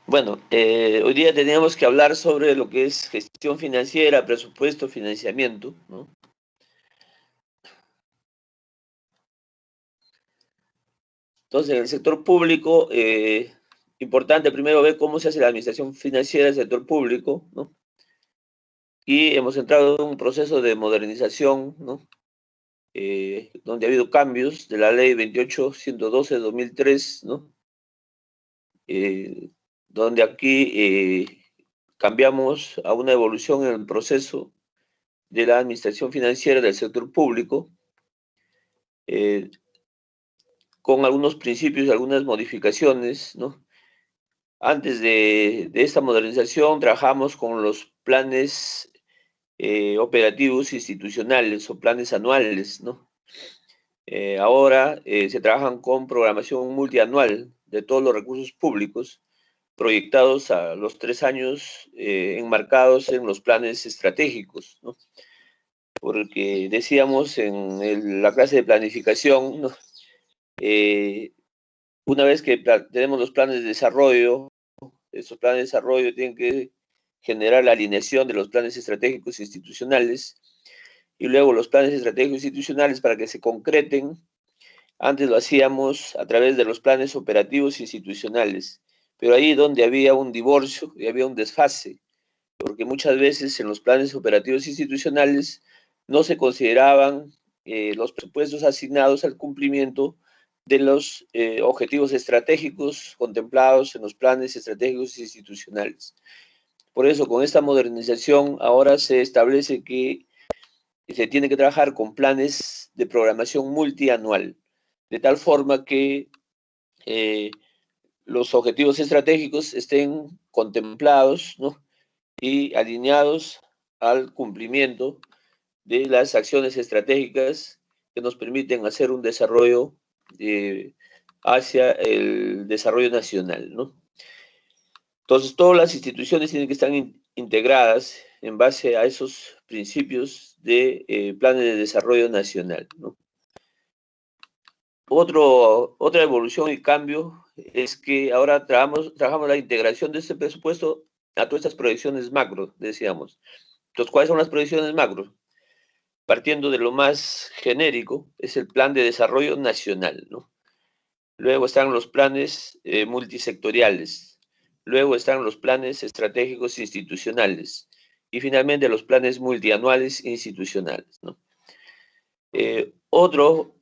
Bueno, hoy día teníamos que hablar sobre lo que es gestión financiera, presupuesto, financiamiento, ¿no? Entonces, en el sector público, importante primero ver cómo se hace la administración financiera del sector público, ¿no? Y hemos entrado en un proceso de modernización, ¿no? Donde ha habido cambios de la ley 28.112 de 2003, ¿no? Eh, donde aquí cambiamos a una evolución en el proceso de la administración financiera del sector público, eh, con algunos principios y algunas modificaciones, ¿no? Antes de esta modernización trabajamos con los planes operativos institucionales o planes anuales, ¿no? Ahora se trabajan con programación multianual de todos los recursos públicos proyectados a los 3 años enmarcados en los planes estratégicos, ¿no? Porque decíamos en la clase de planificación, ¿no? Eh, una vez que tenemos los planes de desarrollo, estos planes de desarrollo tienen que generar la alineación de los planes estratégicos institucionales y luego los planes estratégicos institucionales para que se concreten. Antes lo hacíamos a través de los planes operativos institucionales, pero ahí donde había un divorcio y había un desfase, porque muchas veces en los planes operativos institucionales no se consideraban los presupuestos asignados al cumplimiento de los objetivos estratégicos contemplados en los planes estratégicos institucionales. Por eso, con esta modernización, ahora se establece que se tiene que trabajar con planes de programación multianual, de tal forma que eh, los objetivos estratégicos estén contemplados, ¿no? Y alineados al cumplimiento de las acciones estratégicas que nos permiten hacer un desarrollo hacia el desarrollo nacional, ¿no? Entonces, todas las instituciones tienen que estar integradas en base a esos principios de planes de desarrollo nacional, ¿no? Otra evolución y cambio es que ahora trabajamos la integración de este presupuesto a todas estas proyecciones macro, decíamos. Entonces, ¿cuáles son las proyecciones macro? Partiendo de lo más genérico, es el Plan de Desarrollo Nacional, ¿no? Luego están los planes multisectoriales, luego están los planes estratégicos institucionales y finalmente los planes multianuales institucionales, ¿no? Otro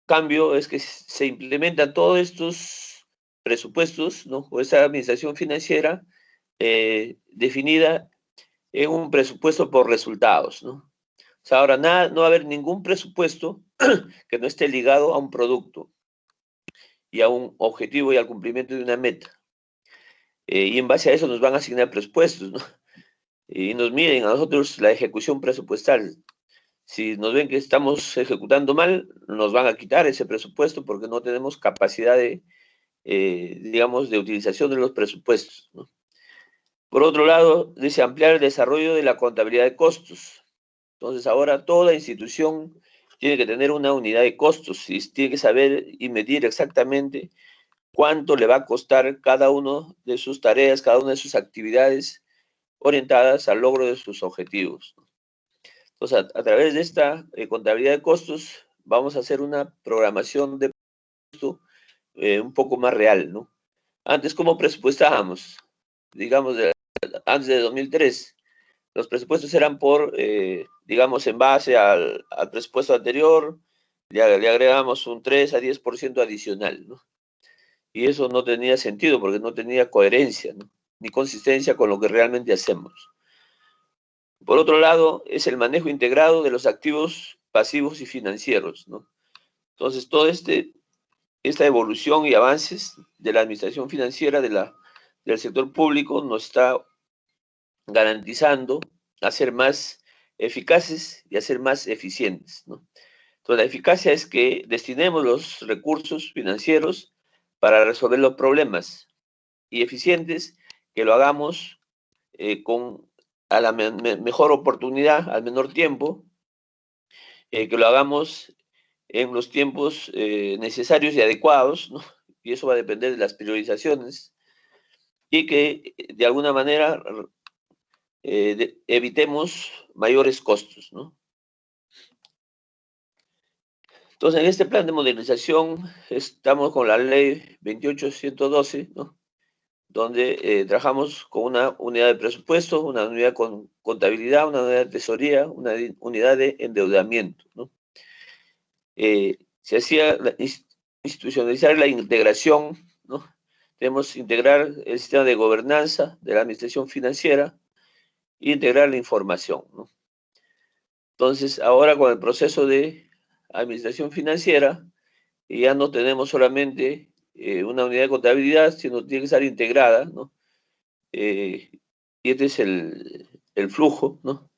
cambio es que se implementan todos estos presupuestos, ¿no? O esta administración financiera definida en un presupuesto por resultados, ¿no? O sea, ahora nada, no va a haber ningún presupuesto que no esté ligado a un producto y a un objetivo y al cumplimiento de una meta. Y en base a eso nos van a asignar presupuestos, ¿no? Y nos miden a nosotros la ejecución presupuestal. Si nos ven que estamos ejecutando mal, nos van a quitar ese presupuesto porque no tenemos capacidad de, digamos, de utilización de los presupuestos, ¿no? Por otro lado, dice ampliar el desarrollo de la contabilidad de costos. Entonces, ahora toda institución tiene que tener una unidad de costos y tiene que saber y medir exactamente cuánto le va a costar cada una de sus tareas, cada una de sus actividades orientadas al logro de sus objetivos. Entonces, a través de esta contabilidad de costos, vamos a hacer una programación de costo un poco más real, ¿no? Antes, ¿cómo presupuestábamos? Digamos, antes de 2003, los presupuestos eran por, digamos, en base al presupuesto anterior, le agregamos un 3 a 10% adicional, ¿no? Y eso no tenía sentido porque no tenía coherencia, ¿no? Ni consistencia con lo que realmente hacemos. Por otro lado, es el manejo integrado de los activos pasivos y financieros, ¿no? Entonces, esta evolución y avances de la administración financiera del sector público nos está garantizando a ser más eficaces y a ser más eficientes, ¿no? Entonces, la eficacia es que destinemos los recursos financieros para resolver los problemas y eficientes que lo hagamos con a la mejor oportunidad, al menor tiempo, que lo hagamos en los tiempos necesarios y adecuados, ¿no? Y eso va a depender de las priorizaciones y que de alguna manera evitemos mayores costos, ¿no? Entonces, en este plan de modernización estamos con la ley 28112, ¿no? Donde trabajamos con una unidad de presupuesto, una unidad con contabilidad, una unidad de tesorería, una unidad de endeudamiento, ¿no? Se hacía institucionalizar la integración, ¿no? Debemos integrar el sistema de gobernanza de la administración financiera e integrar la información, ¿no? Entonces, ahora con el proceso de administración financiera, ya no tenemos solamente una unidad de contabilidad, sino tiene que estar integrada, ¿no? Eh, y este es el flujo, ¿no?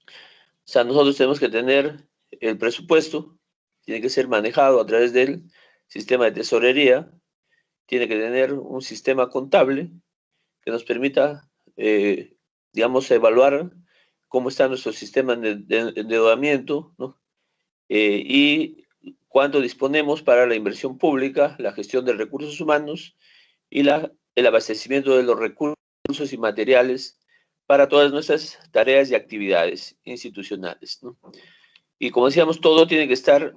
O sea, nosotros tenemos que tener el presupuesto, tiene que ser manejado a través del sistema de tesorería, tiene que tener un sistema contable que nos permita, digamos, evaluar cómo está nuestro sistema de endeudamiento, ¿no? Y cuánto disponemos para la inversión pública, la gestión de recursos humanos y el abastecimiento de los recursos y materiales para todas nuestras tareas y actividades institucionales, ¿no? Y como decíamos, todo tiene que estar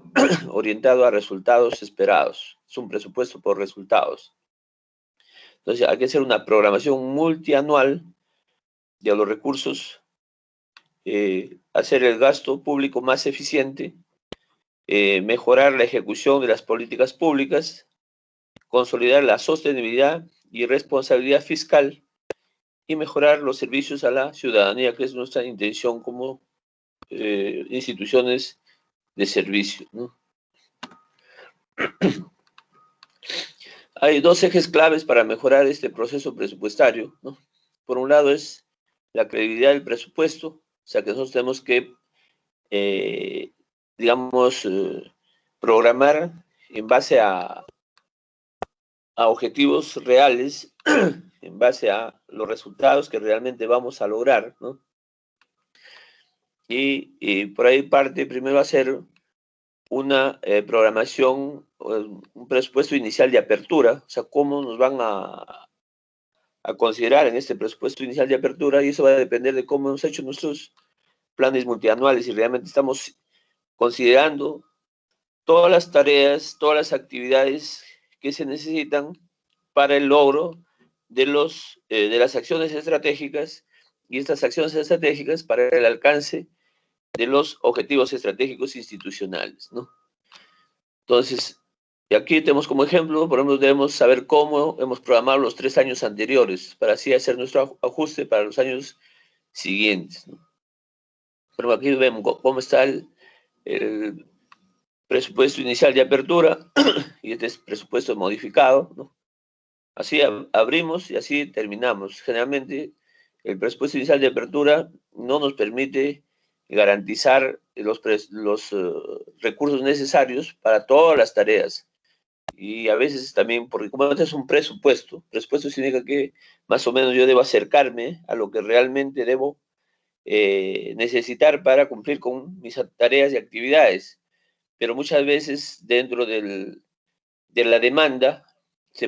orientado a resultados esperados. Es un presupuesto por resultados. Entonces, hay que hacer una programación multianual de los recursos, hacer el gasto público más eficiente, mejorar la ejecución de las políticas públicas, consolidar la sostenibilidad y responsabilidad fiscal y mejorar los servicios a la ciudadanía, que es nuestra intención como instituciones de servicio, ¿no? Hay dos ejes claves para mejorar este proceso presupuestario, ¿no? Por un lado es la credibilidad del presupuesto, o sea que nosotros tenemos que, eh, digamos, programar en base a objetivos reales, en base a los resultados que realmente vamos a lograr, ¿no? Y por ahí parte primero hacer una programación, un presupuesto inicial de apertura, o sea, cómo nos van a considerar en este presupuesto inicial de apertura, y eso va a depender de cómo hemos hecho nuestros planes multianuales y realmente estamos considerando todas las tareas, todas las actividades que se necesitan para el logro de las acciones estratégicas y estas acciones estratégicas para el alcance de los objetivos estratégicos institucionales, ¿no? Entonces, aquí tenemos como ejemplo, por ejemplo, debemos saber cómo hemos programado los 3 años anteriores para así hacer nuestro ajuste para los años siguientes, ¿no? Pero aquí vemos cómo está el presupuesto inicial de apertura y este es presupuesto modificado, ¿no? Así abrimos y así terminamos. Generalmente el presupuesto inicial de apertura no nos permite garantizar los recursos necesarios para todas las tareas. Y a veces también, porque como este es un presupuesto significa que más o menos yo debo acercarme a lo que realmente debo necesitar para cumplir con mis tareas y actividades. Pero muchas veces dentro de la demanda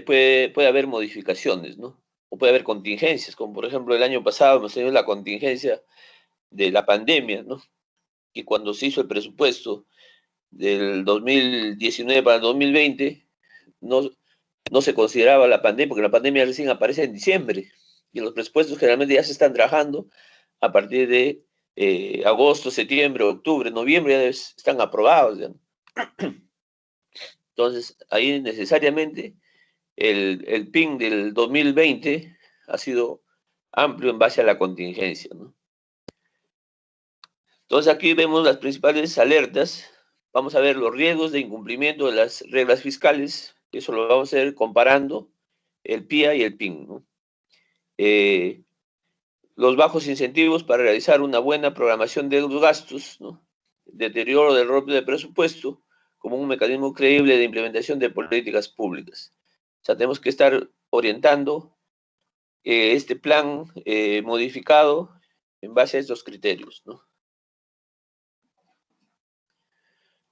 puede haber modificaciones, ¿no? O puede haber contingencias, como por ejemplo el año pasado hemos tenido la contingencia de la pandemia, ¿no? Y cuando se hizo el presupuesto del 2019 para el 2020, no, no se consideraba la pandemia, porque la pandemia recién aparece en diciembre, y los presupuestos generalmente ya se están trabajando a partir de agosto, septiembre, octubre, noviembre, ya están aprobados, ¿ya? Entonces, ahí necesariamente el PIN del 2020 ha sido amplio en base a la contingencia, ¿no? Entonces, aquí vemos las principales alertas. Vamos a ver los riesgos de incumplimiento de las reglas fiscales. Eso lo vamos a ver comparando el PIA y el PIN, ¿no? Eh, los bajos incentivos para realizar una buena programación de los gastos, ¿no? Deterioro del rol de presupuesto como un mecanismo creíble de implementación de políticas públicas. O sea, tenemos que estar orientando este plan modificado en base a estos criterios, ¿no?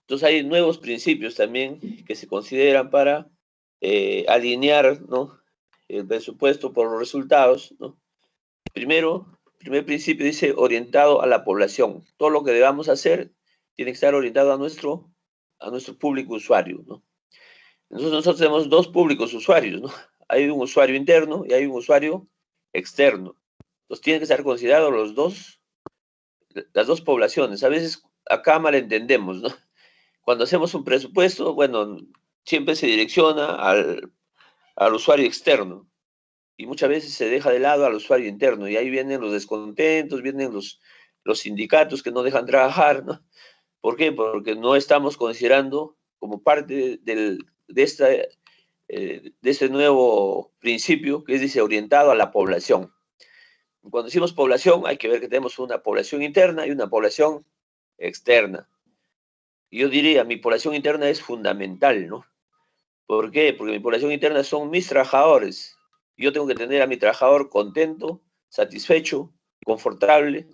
Entonces hay nuevos principios también que se consideran para alinear, ¿no? el presupuesto por los resultados, ¿no? Primer principio dice orientado a la población. Todo lo que debamos hacer tiene que estar orientado a nuestro público usuario, ¿no? Nosotros tenemos dos públicos usuarios, ¿no? Hay un usuario interno y hay un usuario externo. Entonces tienen que estar considerados las dos poblaciones. A veces acá malentendemos, ¿no? Cuando hacemos un presupuesto, bueno, siempre se direcciona al usuario externo y muchas veces se deja de lado al usuario interno y ahí vienen los descontentos, vienen los sindicatos que no dejan trabajar, ¿no? ¿Por qué? Porque no estamos considerando como parte de este nuevo principio que dice orientado a la población. Cuando decimos población, hay que ver que tenemos una población interna y una población externa. Yo diría, mi población interna es fundamental, ¿no? ¿Por qué? Porque mi población interna son mis trabajadores. Yo tengo que tener a mi trabajador contento, satisfecho, confortable,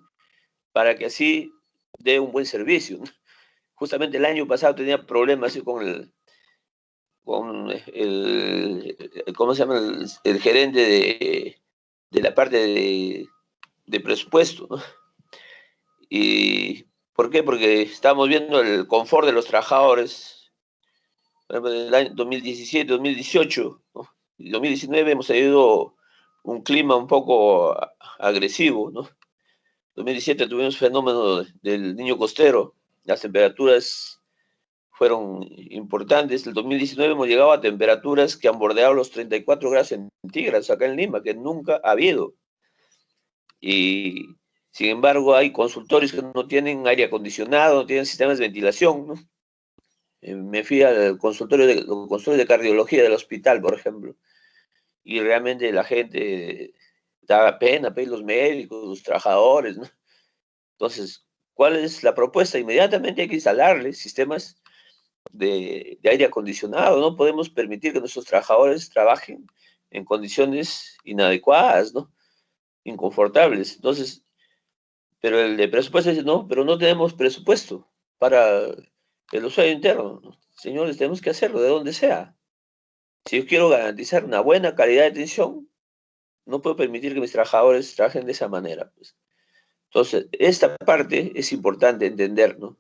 para que así dé un buen servicio, ¿no? Justamente el año pasado tenía problemas ¿cómo se llama? El gerente de la parte de presupuesto, ¿no? ¿Y por qué? Porque estamos viendo el confort de los trabajadores. Por ejemplo, en el año 2017, 2018, ¿no? Y 2019 hemos tenido un clima un poco agresivo, ¿no? 2017 tuvimos fenómeno del niño costero, las temperaturas fueron importantes. El 2019 hemos llegado a temperaturas que han bordeado los 34 grados centígrados acá en Lima, que nunca ha habido. Y sin embargo hay consultorios que no tienen aire acondicionado, no tienen sistemas de ventilación, ¿no? Me fui al consultorio de cardiología del hospital, por ejemplo, y realmente la gente daba pena, pues, los médicos, los trabajadores, ¿no? Entonces, ¿cuál es la propuesta? Inmediatamente hay que instalarle sistemas de aire acondicionado. No podemos permitir que nuestros trabajadores trabajen en condiciones inadecuadas, ¿no? Inconfortables. Entonces, pero el de presupuesto dice, no, pero no tenemos presupuesto para el usuario interno, ¿no? Señores, tenemos que hacerlo de donde sea. Si yo quiero garantizar una buena calidad de atención, no puedo permitir que mis trabajadores trabajen de esa manera, pues. Entonces, esta parte es importante entender, ¿no?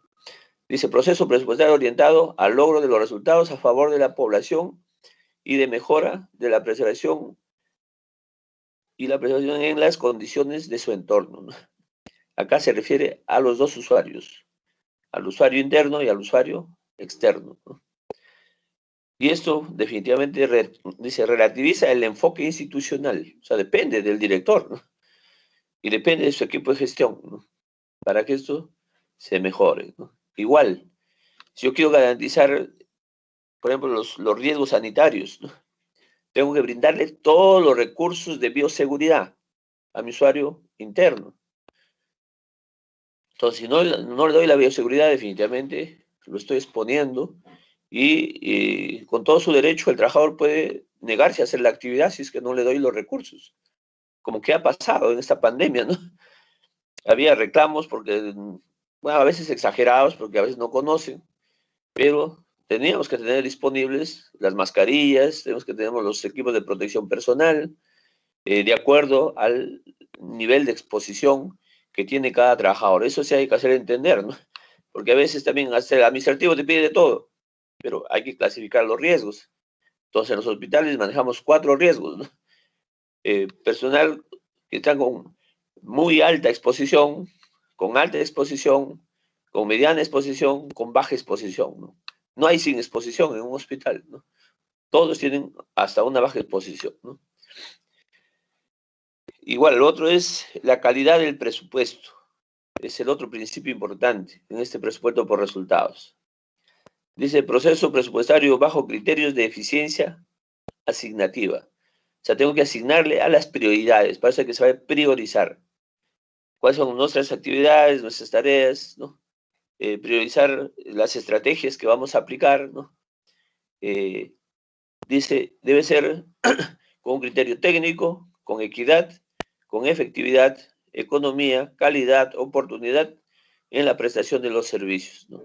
Dice, proceso presupuestario orientado al logro de los resultados a favor de la población y de mejora de la preservación en las condiciones de su entorno, ¿no? Acá se refiere a los dos usuarios, al usuario interno y al usuario externo, ¿no? Y esto definitivamente dice, relativiza el enfoque institucional, o sea, depende del director, ¿no? Y depende de su equipo de gestión, ¿no? Para que esto se mejore, ¿no? Igual, si yo quiero garantizar, por ejemplo, los riesgos sanitarios, ¿no? Tengo que brindarle todos los recursos de bioseguridad a mi usuario interno. Entonces, si no le doy la bioseguridad, definitivamente lo estoy exponiendo y con todo su derecho el trabajador puede negarse a hacer la actividad si es que no le doy los recursos, como que ha pasado en esta pandemia, ¿no? Había reclamos porque, bueno, a veces exagerados, porque a veces no conocen, pero teníamos que tener disponibles las mascarillas, tenemos que tener los equipos de protección personal, de acuerdo al nivel de exposición que tiene cada trabajador. Eso sí hay que hacer entender, ¿no? Porque a veces también el administrativo te pide de todo, pero hay que clasificar los riesgos. Entonces, en los hospitales manejamos 4 riesgos, ¿no? Personal que está con muy alta exposición, con alta exposición, con mediana exposición, con baja exposición, ¿no? No hay sin exposición en un hospital, ¿no? Todos tienen hasta una baja exposición, ¿no? Igual, el otro es la calidad del presupuesto. Es el otro principio importante en este presupuesto por resultados. Dice proceso presupuestario bajo criterios de eficiencia asignativa. O sea, tengo que asignarle a las prioridades, para eso que se va a priorizar. ¿Cuáles son nuestras actividades, nuestras tareas, ¿no? Priorizar las estrategias que vamos a aplicar, ¿no? Dice, debe ser con un criterio técnico, con equidad, con efectividad, economía, calidad, oportunidad en la prestación de los servicios, ¿no?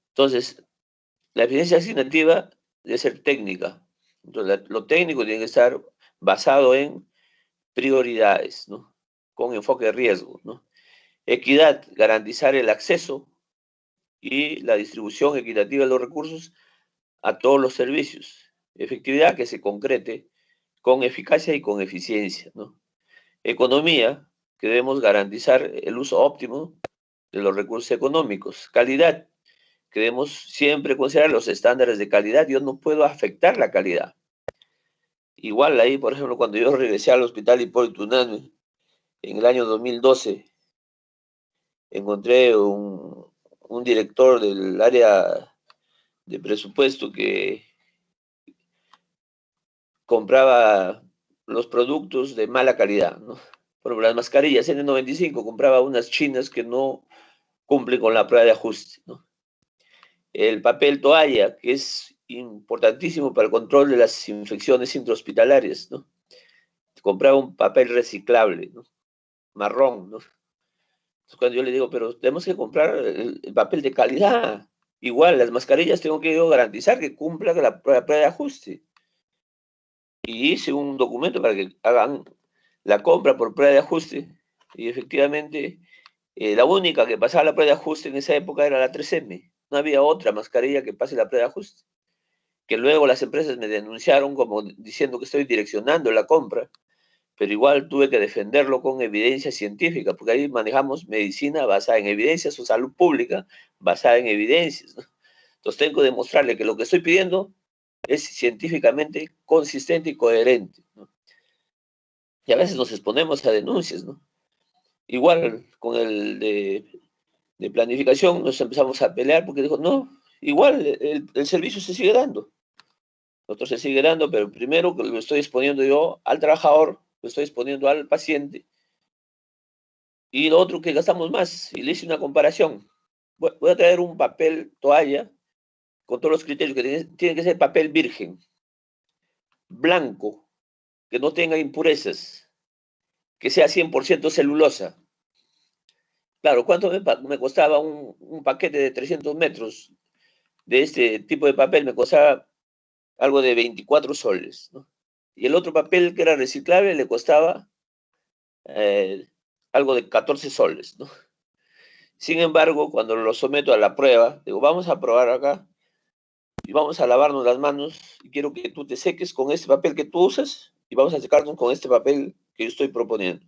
Entonces, la eficiencia asignativa debe ser técnica, Entonces, lo técnico tiene que estar basado en prioridades, ¿no? Con enfoque de riesgo, ¿no? Equidad, garantizar el acceso y la distribución equitativa de los recursos a todos los servicios. Efectividad que se concrete con eficacia y con eficiencia, ¿no? Economía, que debemos garantizar el uso óptimo de los recursos económicos. Calidad, que debemos siempre considerar los estándares de calidad. Yo no puedo afectar la calidad. Igual ahí, por ejemplo, cuando yo regresé al hospital Hipólito Unanue en el año 2012, encontré un director del área de presupuesto que compraba los productos de mala calidad, ¿no? Por ejemplo, las mascarillas N95, compraba unas chinas que no cumplen con la prueba de ajuste, ¿no? El papel toalla, que es importantísimo para el control de las infecciones intrahospitalarias, ¿no? Compraba un papel reciclable, ¿no? Marrón, ¿no? Entonces, cuando yo le digo, pero tenemos que comprar el papel de calidad. Igual, las mascarillas tengo que yo garantizar que cumplan la prueba de ajuste. Y hice un documento para que hagan la compra por prueba de ajuste. Y efectivamente, la única que pasaba la prueba de ajuste en esa época era la 3M. No había otra mascarilla que pase la prueba de ajuste. Que luego las empresas me denunciaron como diciendo que estoy direccionando la compra, pero igual tuve que defenderlo con evidencia científica, porque ahí manejamos medicina basada en evidencias o salud pública basada en evidencias, ¿no? Entonces tengo que demostrarle que lo que estoy pidiendo es científicamente consistente y coherente, ¿no? Y a veces nos exponemos a denuncias, ¿no? Igual con el de planificación nos empezamos a pelear porque dijo, no, igual el servicio se sigue dando. Nosotros se sigue dando, pero primero que lo estoy exponiendo yo al trabajador, lo estoy exponiendo al paciente, y lo otro que gastamos más. Y le hice una comparación. Voy a traer un papel toalla con todos los criterios que tiene que ser papel virgen, blanco, que no tenga impurezas, que sea 100% celulosa. Claro, ¿cuánto me costaba un paquete de 300 metros de este tipo de papel? Me costaba algo de 24 soles, ¿no? Y el otro papel que era reciclable le costaba eh, algo de 14 soles, ¿no? Sin embargo, cuando lo someto a la prueba, digo, vamos a probar acá y vamos a lavarnos las manos y quiero que tú te seques con este papel que tú usas y vamos a secarnos con este papel que yo estoy proponiendo.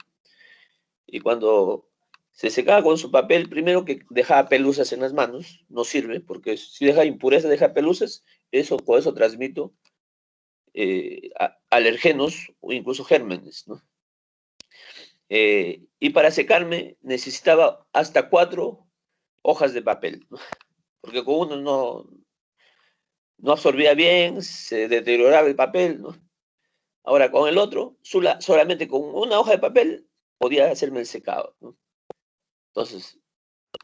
Y cuando se secaba con su papel, primero que dejaba pelusas en las manos, no sirve, porque si deja impurezas, deja pelusas, con eso transmito alergenos o incluso gérmenes, ¿no? Y para secarme necesitaba hasta 4 hojas de papel, ¿no? Porque con uno no absorbía bien, se deterioraba el papel, ¿no? Ahora con el otro, solamente con una hoja de papel podía hacerme el secado, ¿no? Entonces,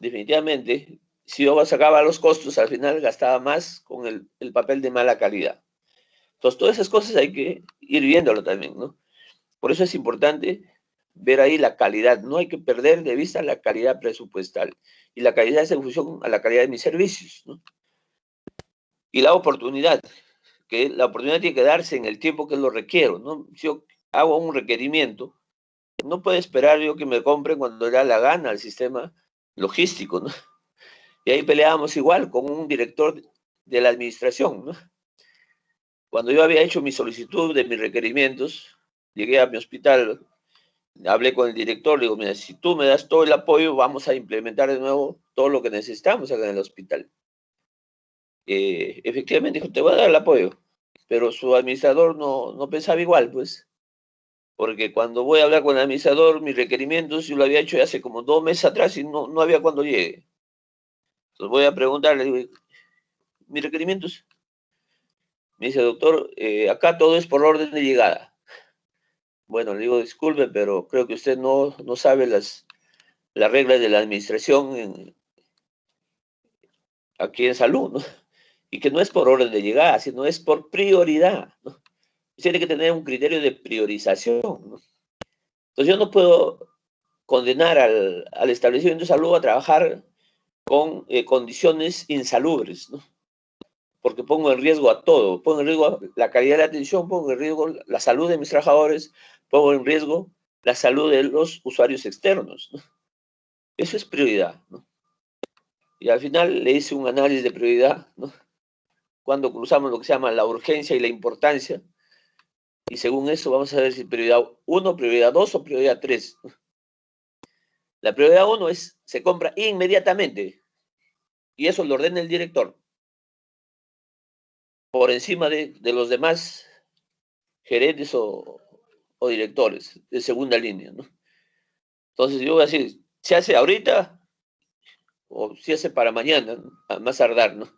definitivamente, si yo sacaba los costos, al final gastaba más con el papel de mala calidad. Entonces, todas esas cosas hay que ir viéndolo también, ¿no? Por eso es importante ver ahí la calidad. No hay que perder de vista la calidad presupuestal. Y la calidad es en función a la calidad de mis servicios, ¿no? Y la oportunidad, que la oportunidad tiene que darse en el tiempo que lo requiero, ¿no? Si yo hago un requerimiento, no puedo esperar yo que me compren cuando le da la gana al sistema logístico, ¿no? Y ahí peleábamos igual con un director de la administración, ¿no? Cuando yo había hecho mi solicitud de mis requerimientos, llegué a mi hospital, hablé con el director, le digo, mira, si tú me das todo el apoyo, vamos a implementar de nuevo todo lo que necesitamos acá en el hospital. Efectivamente dijo, te voy a dar el apoyo, pero su administrador no pensaba igual, pues, porque cuando voy a hablar con el administrador, mis requerimientos, yo lo había hecho hace como 2 meses atrás y no había cuando llegue. Entonces voy a preguntarle, digo, mis requerimientos. Me dice, doctor, acá todo es por orden de llegada. Bueno, le digo, disculpe, pero creo que usted no sabe las reglas de la administración aquí en salud, ¿no? Y que no es por orden de llegada, sino es por prioridad, ¿no? Tiene que tener un criterio de priorización, ¿no? Entonces yo no puedo condenar al establecimiento de salud a trabajar con condiciones insalubres, ¿no? porque pongo en riesgo a todo, pongo en riesgo la calidad de la atención, pongo en riesgo la salud de mis trabajadores, pongo en riesgo la salud de los usuarios externos, ¿no? Eso es prioridad, ¿no? Y al final le hice un análisis de prioridad, ¿no? Cuando cruzamos lo que se llama la urgencia y la importancia, y según eso vamos a ver si prioridad 1, prioridad 2 o prioridad 3. La prioridad 1 es, se compra inmediatamente, y eso lo ordena el director, por encima de los demás gerentes o directores de segunda línea, ¿no? Entonces yo voy a decir, se hace ahorita o se hace para mañana, ¿no? A más tardar, ¿no?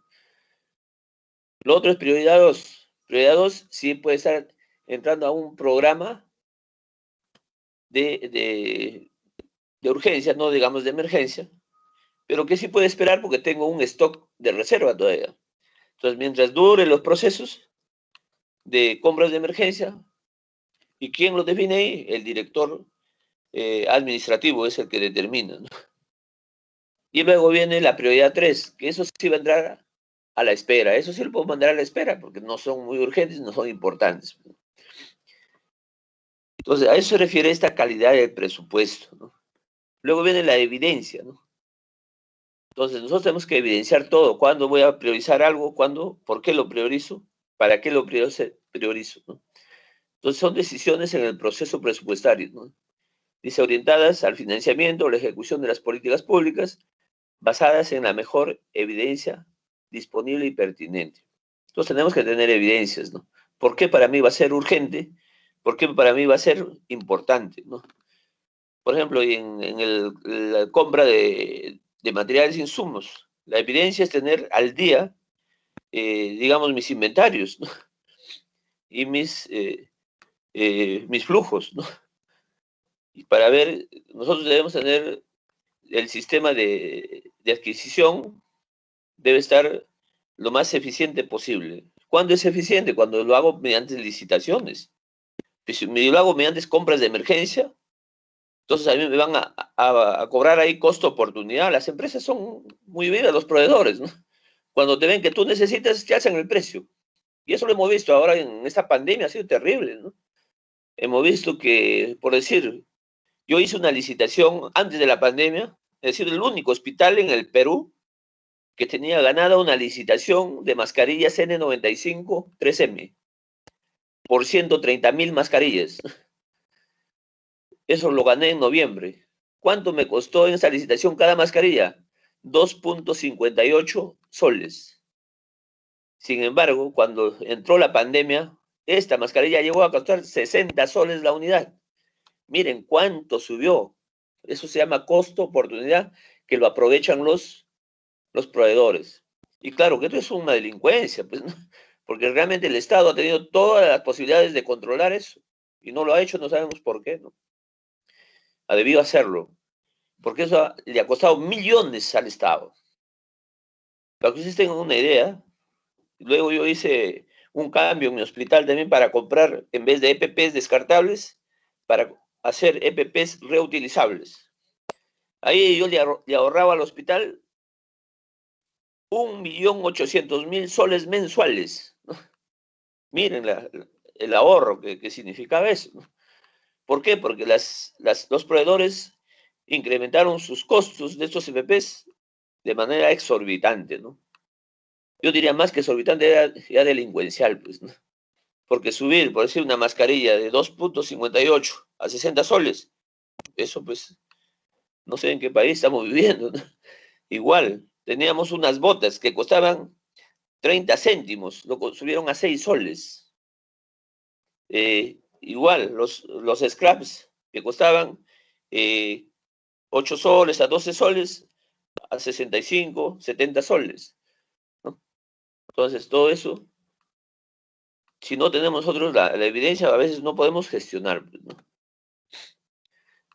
Lo otro es prioridad 2. Prioridad 2 sí puede estar entrando a un programa de, de urgencia, no digamos de emergencia, pero que sí puede esperar porque tengo un stock de reserva todavía. Entonces, mientras duren los procesos de compras de emergencia, ¿y quién lo define ahí? El director administrativo es el que determina, ¿no? Y luego viene la prioridad 3, que eso sí va a entrar a la espera. Eso sí lo puedo mandar a la espera porque no son muy urgentes, no son importantes. Entonces, a eso se refiere esta calidad del presupuesto, ¿no? Luego viene la evidencia, ¿no? Entonces, nosotros tenemos que evidenciar todo. ¿Cuándo voy a priorizar algo? ¿Cuándo? ¿Por qué lo priorizo? ¿Para qué lo priorizo? ¿No? Entonces, son decisiones en el proceso presupuestario, ¿no? Dice, orientadas al financiamiento o la ejecución de las políticas públicas basadas en la mejor evidencia disponible y pertinente. Entonces, tenemos que tener evidencias, ¿no? ¿Por qué para mí va a ser urgente? ¿Por qué para mí va a ser importante, ¿no? Por ejemplo, la compra de materiales e insumos, la evidencia es tener al día, digamos, mis inventarios, ¿no? Y mis flujos, ¿no? Y para ver, nosotros debemos tener el sistema de adquisición, debe estar lo más eficiente posible. ¿Cuándo es eficiente? Cuando lo hago mediante licitaciones. Pues si lo hago mediante compras de emergencia, entonces a mí me van a cobrar ahí costo oportunidad. Las empresas son muy vivas, los proveedores, ¿no? Cuando te ven que tú necesitas, te hacen el precio. Y eso lo hemos visto ahora en esta pandemia, ha sido terrible, ¿no? Hemos visto que, por decir, yo hice una licitación antes de la pandemia, es decir, el único hospital en el Perú que tenía ganada una licitación de mascarillas N95 3M por 130.000 mascarillas. Eso lo gané en noviembre. ¿Cuánto me costó en esa licitación cada mascarilla? 2.58 soles. Sin embargo, cuando entró la pandemia, esta mascarilla llegó a costar 60 soles la unidad. Miren cuánto subió. Eso se llama costo oportunidad que lo aprovechan los proveedores. Y claro que esto es una delincuencia, pues, ¿no? Porque realmente el Estado ha tenido todas las posibilidades de controlar eso y no lo ha hecho, no sabemos por qué, ¿no? Ha debido hacerlo, porque eso le ha costado millones al Estado. Para que ustedes tengan una idea, luego yo hice un cambio en mi hospital también para comprar, en vez de EPPs descartables, para hacer EPPs reutilizables. Ahí yo le ahorraba al hospital 1.800.000 soles mensuales, ¿no? Miren el ahorro que significaba eso, ¿no? ¿Por qué? Porque los proveedores incrementaron sus costos de estos EPPs de manera exorbitante, ¿no? Yo diría más que exorbitante, era ya delincuencial, pues, ¿no? Porque subir, por decir, una mascarilla de 2.58 a 60 soles, eso pues, no sé en qué país estamos viviendo, ¿no? Igual, teníamos unas botas que costaban 30 céntimos, lo subieron a 6 soles. Igual, los scraps que costaban 8 soles a 12 soles, a 65, 70 soles, ¿no? Entonces, todo eso, si no tenemos nosotros la evidencia, a veces no podemos gestionar, ¿no?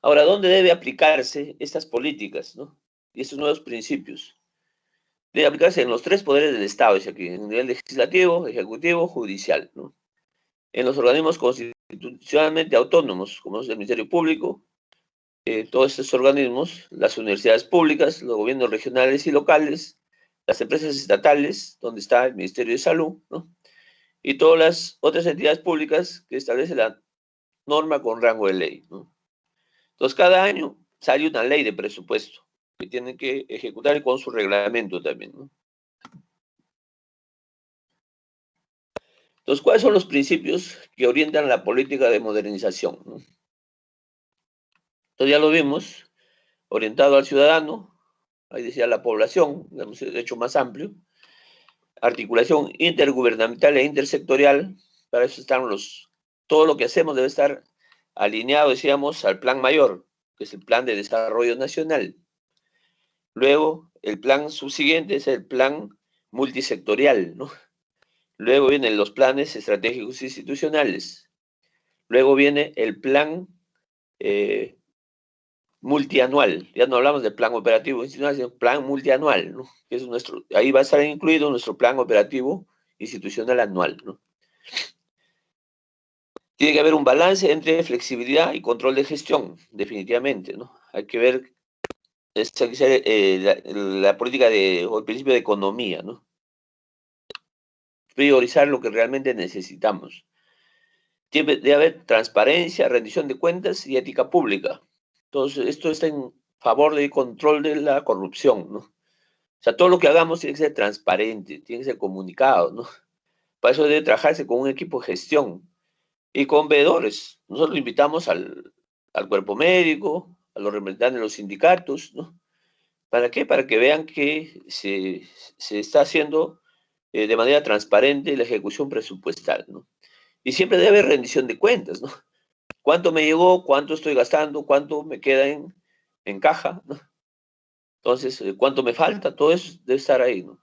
Ahora, ¿dónde debe aplicarse estas políticas, ¿no? Y estos nuevos principios? Debe aplicarse en los tres poderes del Estado, es aquí, en el nivel legislativo, ejecutivo, judicial, ¿no? En los organismos constitucionalmente autónomos, como es el Ministerio Público, todos estos organismos, las universidades públicas, los gobiernos regionales y locales, las empresas estatales, donde está el Ministerio de Salud, ¿no? Y todas las otras entidades públicas que establece la norma con rango de ley, ¿no? Entonces, cada año sale una ley de presupuesto que tienen que ejecutar con su reglamento también, ¿no? Entonces, ¿cuáles son los principios que orientan la política de modernización, ¿no? Entonces, ya lo vimos, orientado al ciudadano, ahí decía la población, digamos, de hecho más amplio, articulación intergubernamental e intersectorial, para eso están todo lo que hacemos debe estar alineado, decíamos, al plan mayor, que es el plan de desarrollo nacional. Luego, el plan subsiguiente es el plan multisectorial, ¿no? Luego vienen los planes estratégicos institucionales. Luego viene el plan eh, multianual. Ya no hablamos de plan operativo institucional, sino plan multianual, ¿no? Que es ahí va a estar incluido nuestro plan operativo institucional anual, ¿no? Tiene que haber un balance entre flexibilidad y control de gestión, definitivamente, ¿no? Hay que ver, hay que ser, la política o el principio de economía, ¿no? Priorizar lo que realmente necesitamos. Debe haber transparencia, rendición de cuentas y ética pública. Entonces, esto está en favor del control de la corrupción, ¿no? O sea, todo lo que hagamos tiene que ser transparente, tiene que ser comunicado, ¿no? Para eso debe trabajarse con un equipo de gestión y con veedores. Nosotros invitamos al cuerpo médico, a los representantes de los sindicatos, ¿no? ¿Para qué? Para que vean que se está haciendo de manera transparente la ejecución presupuestal, ¿no? Y siempre debe haber rendición de cuentas, ¿no? ¿Cuánto me llegó? ¿Cuánto estoy gastando? ¿Cuánto me queda en caja? ¿No? Entonces, ¿cuánto me falta? Todo eso debe estar ahí, ¿no?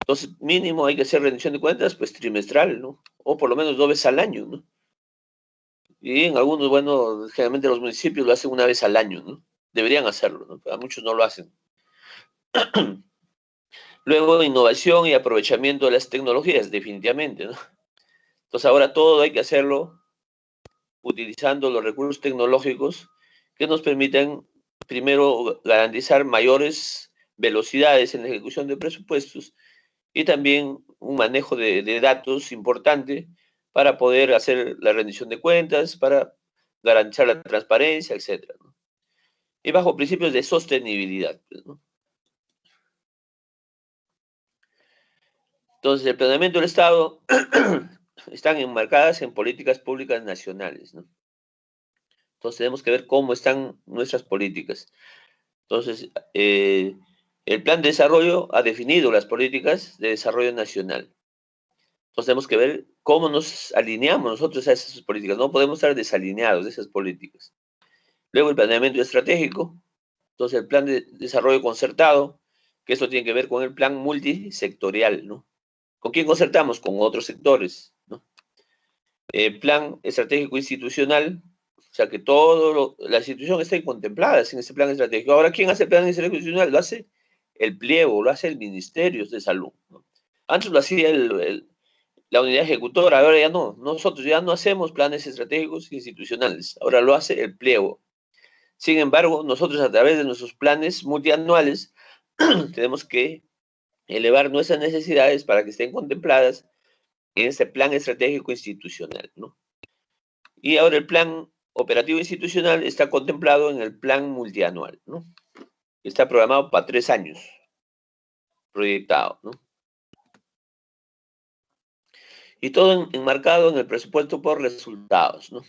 Entonces, mínimo hay que hacer rendición de cuentas, pues trimestral, ¿no? O por lo menos 2 veces al año, ¿no? Y en algunos, bueno, generalmente los municipios lo hacen una vez al año, ¿no? Deberían hacerlo, ¿no? Pero a muchos no lo hacen. Luego, innovación y aprovechamiento de las tecnologías, definitivamente, ¿no? Entonces, ahora todo hay que hacerlo utilizando los recursos tecnológicos que nos permitan, primero, garantizar mayores velocidades en la ejecución de presupuestos y también un manejo de datos importante para poder hacer la rendición de cuentas, para garantizar la transparencia, etcétera, ¿no? Y bajo principios de sostenibilidad, pues, ¿no? Entonces, el planeamiento del Estado están enmarcadas en políticas públicas nacionales, ¿no? Entonces, tenemos que ver cómo están nuestras políticas. Entonces, el plan de desarrollo ha definido las políticas de desarrollo nacional. Entonces, tenemos que ver cómo nos alineamos nosotros a esas políticas. No podemos estar desalineados de esas políticas. Luego, el planeamiento estratégico. Entonces, el plan de desarrollo concertado, que esto tiene que ver con el plan multisectorial, ¿no? ¿Con quién concertamos? Con otros sectores, ¿no? Plan estratégico institucional, o sea que la institución está contemplada en ese plan estratégico. Ahora, ¿quién hace el plan estratégico institucional? Lo hace el pliego, lo hace el Ministerio de Salud, ¿no? Antes lo hacía la unidad ejecutora, ahora ya no. Nosotros ya no hacemos planes estratégicos institucionales, ahora lo hace el pliego. Sin embargo, nosotros a través de nuestros planes multianuales tenemos que elevar nuestras necesidades para que estén contempladas en este plan estratégico institucional, ¿no? Y ahora el plan operativo institucional está contemplado en el plan multianual, ¿no? Está programado para 3 años, proyectado, ¿no? Y todo enmarcado en el presupuesto por resultados, ¿no?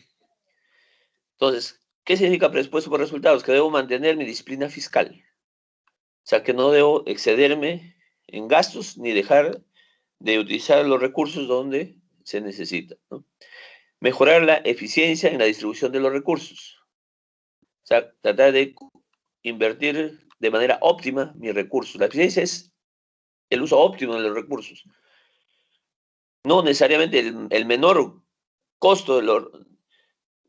Entonces, ¿qué significa presupuesto por resultados? Que debo mantener mi disciplina fiscal. O sea, que no debo excederme en gastos ni dejar de utilizar los recursos donde se necesita, ¿no? Mejorar la eficiencia en la distribución de los recursos. O sea, tratar de invertir de manera óptima mis recursos. La eficiencia es el uso óptimo de los recursos. No necesariamente el menor costo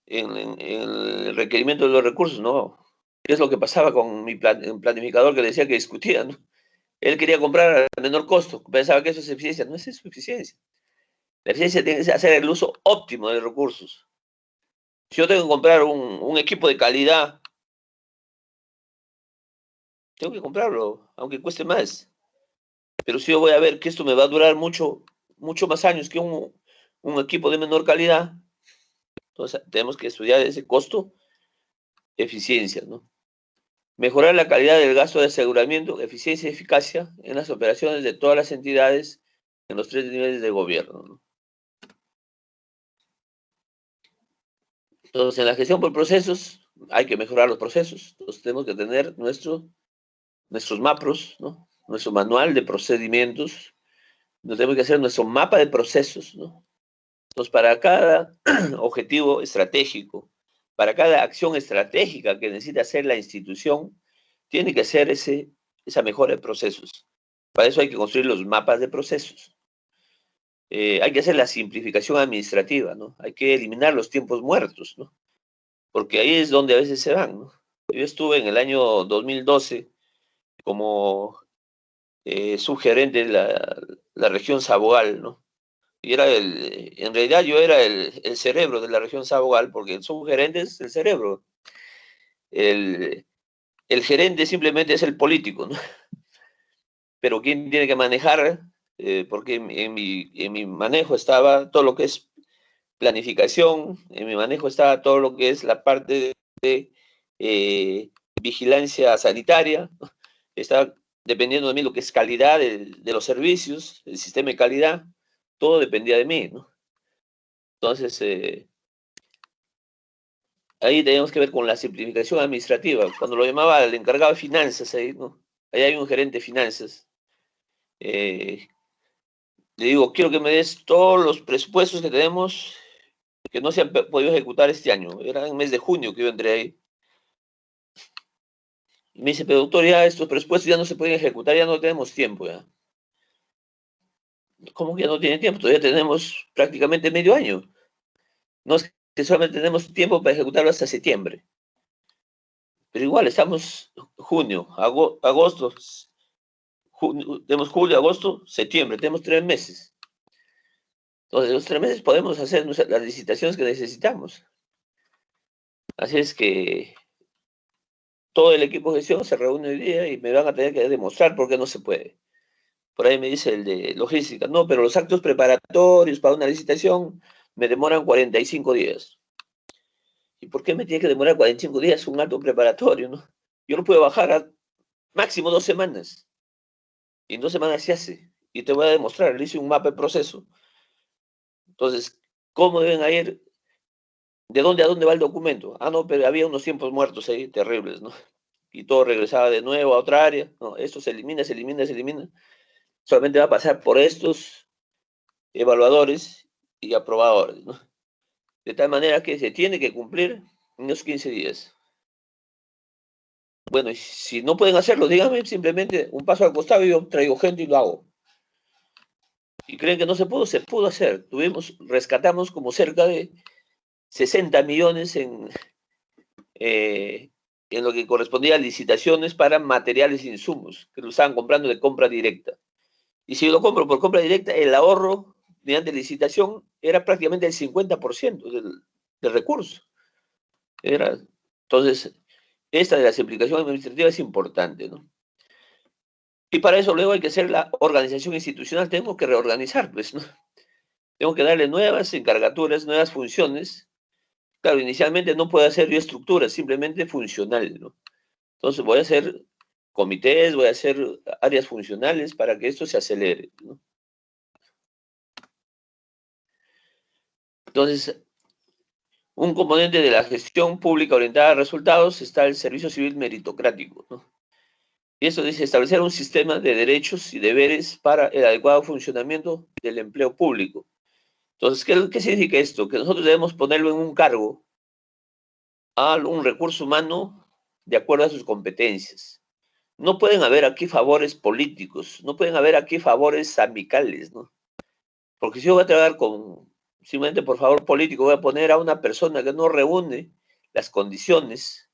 en el requerimiento de los recursos, no. ¿Qué es lo que pasaba con mi planificador que decía que discutía, ¿no? Él quería comprar al menor costo, pensaba que eso es eficiencia. No es eso eficiencia. La eficiencia tiene que hacer el uso óptimo de los recursos. Si yo tengo que comprar un equipo de calidad, tengo que comprarlo, aunque cueste más. Pero si yo voy a ver que esto me va a durar mucho más años que un equipo de menor calidad, entonces tenemos que estudiar ese costo, eficiencia, ¿no? Mejorar la calidad del gasto de aseguramiento, eficiencia y eficacia en las operaciones de todas las entidades en los 3 niveles de gobierno, ¿no? Entonces, en la gestión por procesos, hay que mejorar los procesos. Entonces, tenemos que tener nuestros MAPROS, ¿no? Nuestro manual de procedimientos. Nos tenemos que hacer nuestro mapa de procesos, ¿no? Entonces, para cada objetivo estratégico, para cada acción estratégica que necesita hacer la institución, tiene que hacer esa mejora de procesos. Para eso hay que construir los mapas de procesos. Hay que hacer la simplificación administrativa, ¿no? Hay que eliminar los tiempos muertos, ¿no? Porque ahí es donde a veces se van, ¿no? Yo estuve en el año 2012 como subgerente de la región Sabogal, ¿no? Y en realidad yo era el cerebro de la región Sabogal, porque el subgerente es el cerebro. El, el gerente simplemente es el político, ¿no? Pero ¿quién tiene que manejar? Porque en mi manejo estaba todo lo que es planificación, en mi manejo estaba todo lo que es la parte de vigilancia sanitaria, ¿no? Está dependiendo de mí lo que es calidad de los servicios, el sistema de calidad, todo dependía de mí, ¿no? Entonces, ahí tenemos que ver con la simplificación administrativa. Cuando lo llamaba el encargado de finanzas, ahí, ¿no? Ahí hay un gerente de finanzas. eh, Le digo, quiero que me des todos los presupuestos que tenemos que no se han podido ejecutar este año. Era en el mes de junio que yo entré ahí. Y me dice, pero doctor, ya estos presupuestos ya no se pueden ejecutar, ya no tenemos tiempo ya. ¿Cómo que ya no tiene tiempo? Todavía tenemos prácticamente medio año. No es que solamente tenemos tiempo para ejecutarlo hasta septiembre. Pero igual, estamos junio, agosto, tenemos julio, agosto, septiembre, tenemos 3 meses. Entonces, en los 3 meses podemos hacer las licitaciones que necesitamos. Así es que todo el equipo de gestión se reúne hoy día y me van a tener que demostrar por qué no se puede. Por ahí me dice el de logística, no, pero los actos preparatorios para una licitación me demoran 45 días. ¿Y por qué me tiene que demorar 45 días un acto preparatorio, no? Yo lo puedo bajar a máximo 2 semanas. Y en 2 semanas se hace. Y te voy a demostrar, le hice un mapa de proceso. Entonces, ¿cómo deben ir? ¿De dónde a dónde va el documento? Ah, no, pero había unos tiempos muertos ahí, terribles, ¿no? Y todo regresaba de nuevo a otra área. No, esto se elimina, se elimina, se elimina. Solamente va a pasar por estos evaluadores y aprobadores, ¿no? De tal manera que se tiene que cumplir en los 15 días. Bueno, y si no pueden hacerlo, díganme simplemente un paso al costado y yo traigo gente y lo hago. Y creen que no se pudo hacer. Rescatamos como cerca de 60 millones en lo que correspondía a licitaciones para materiales e insumos, que lo estaban comprando de compra directa. Y si yo lo compro por compra directa, el ahorro mediante licitación era prácticamente el 50% del recurso. Entonces, esta de la simplificación administrativa es importante, ¿no? Y para eso luego hay que hacer la organización institucional, tengo que reorganizar, pues, ¿no? Tengo que darle nuevas encargaturas, nuevas funciones. Claro, inicialmente no puedo hacer yo estructuras, simplemente funcional, ¿no? Entonces voy a hacer comités, voy a hacer áreas funcionales para que esto se acelere, ¿no? Entonces, un componente de la gestión pública orientada a resultados está el servicio civil meritocrático, ¿no? Y eso dice establecer un sistema de derechos y deberes para el adecuado funcionamiento del empleo público. Entonces, ¿qué significa esto? Que nosotros debemos ponerlo en un cargo a un recurso humano de acuerdo a sus competencias. No pueden haber aquí favores políticos, no pueden haber aquí favores amicales, ¿no? Porque si yo voy a trabajar simplemente por favor político, voy a poner a una persona que no reúne las condiciones,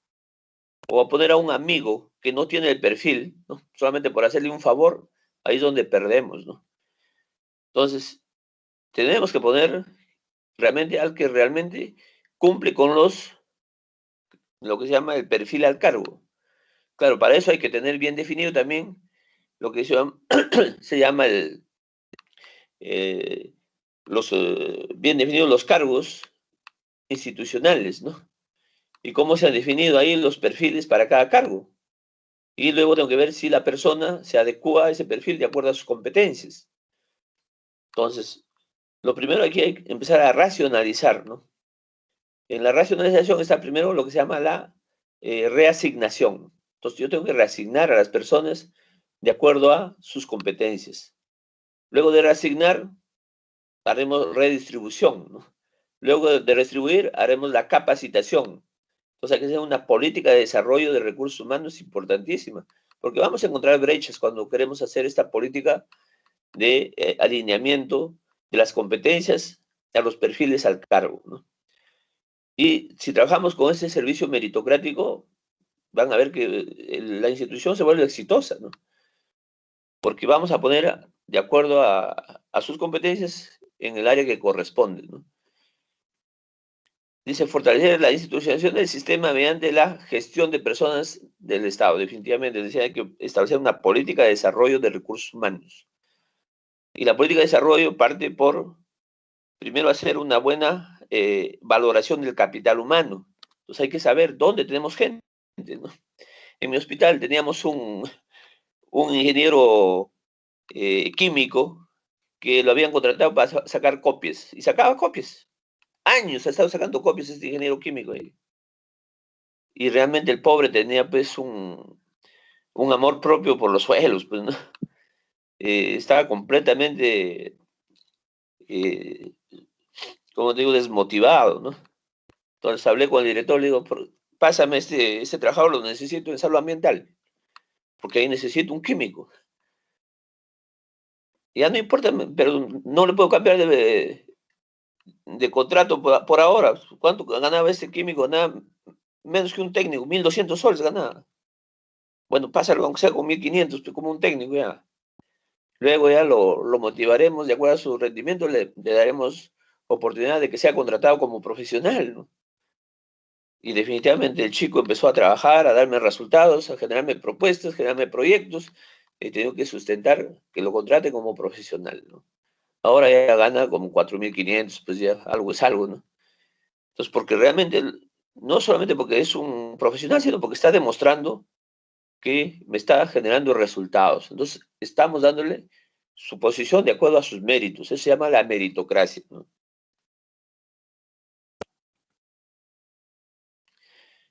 o a poner a un amigo que no tiene el perfil, ¿no? Solamente por hacerle un favor, ahí es donde perdemos, ¿no? Entonces, tenemos que poner realmente al que realmente cumple con lo que se llama el perfil al cargo. Claro, para eso hay que tener bien definido también lo que se llama bien definidos los cargos institucionales, ¿no? Y cómo se han definido ahí los perfiles para cada cargo. Y luego tengo que ver si la persona se adecua a ese perfil de acuerdo a sus competencias. Entonces, lo primero hay que empezar a racionalizar, ¿no? En la racionalización está primero lo que se llama la reasignación. Entonces, yo tengo que reasignar a las personas de acuerdo a sus competencias. Luego de reasignar, haremos redistribución, ¿no? Luego de redistribuir, haremos la capacitación. Entonces, hay que hacer una política de desarrollo de recursos humanos importantísima, porque vamos a encontrar brechas cuando queremos hacer esta política de alineamiento de las competencias a los perfiles al cargo, ¿no? Y si trabajamos con ese servicio meritocrático, van a ver que la institución se vuelve exitosa, ¿no? Porque vamos a poner de acuerdo a sus competencias en el área que corresponde, ¿no? Dice, fortalecer la institucionalización del sistema mediante la gestión de personas del Estado. Definitivamente, decía, hay que establecer una política de desarrollo de recursos humanos. Y la política de desarrollo parte por, primero, hacer una buena valoración del capital humano. Entonces hay que saber dónde tenemos gente, ¿no? En mi hospital teníamos un ingeniero químico que lo habían contratado para sacar copias. Y sacaba copias. Años ha estado sacando copias este ingeniero químico. Y realmente el pobre tenía pues un amor propio por los suelos, pues, ¿no? Estaba completamente, eh, como te digo, desmotivado, ¿no? Entonces hablé con el director, le digo, pásame este trabajador, lo necesito en salud ambiental, porque ahí necesito un químico. Ya no importa, pero no le puedo cambiar de contrato por ahora. ¿Cuánto ganaba este químico? Nada, menos que un técnico, 1.200 soles ganaba. Bueno, pásalo aunque sea con 1.500, pues, como un técnico ya. Luego ya lo motivaremos de acuerdo a su rendimiento, le daremos oportunidad de que sea contratado como profesional, ¿no? Y definitivamente el chico empezó a trabajar, a darme resultados, a generarme propuestas, generarme proyectos, y tengo que sustentar que lo contrate como profesional, ¿no? Ahora ya gana como 4.500, pues ya algo es algo, ¿no? Entonces, porque realmente, no solamente porque es un profesional, sino porque está demostrando que me está generando resultados. Entonces, estamos dándole su posición de acuerdo a sus méritos. Eso se llama la meritocracia, ¿no?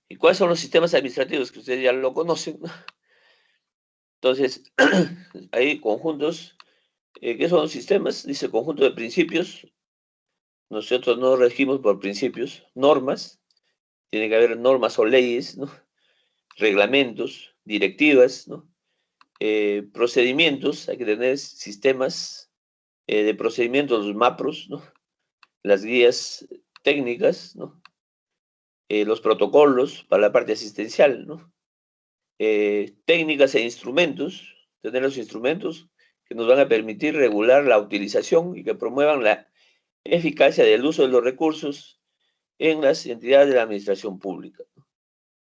¿Y cuáles son los sistemas administrativos que ustedes ya lo conocen? Entonces, hay conjuntos. ¿Qué son los sistemas? Dice conjunto de principios. Nosotros no regimos por principios, normas. Tiene que haber normas o leyes, ¿no? Reglamentos, directivas, ¿no? Procedimientos, hay que tener sistemas de procedimientos, los MAPROS, ¿no? Las guías técnicas, ¿no? Los protocolos para la parte asistencial, ¿no? Técnicas e instrumentos, tener los instrumentos que nos van a permitir regular la utilización y que promuevan la eficacia del uso de los recursos en las entidades de la administración pública, ¿no?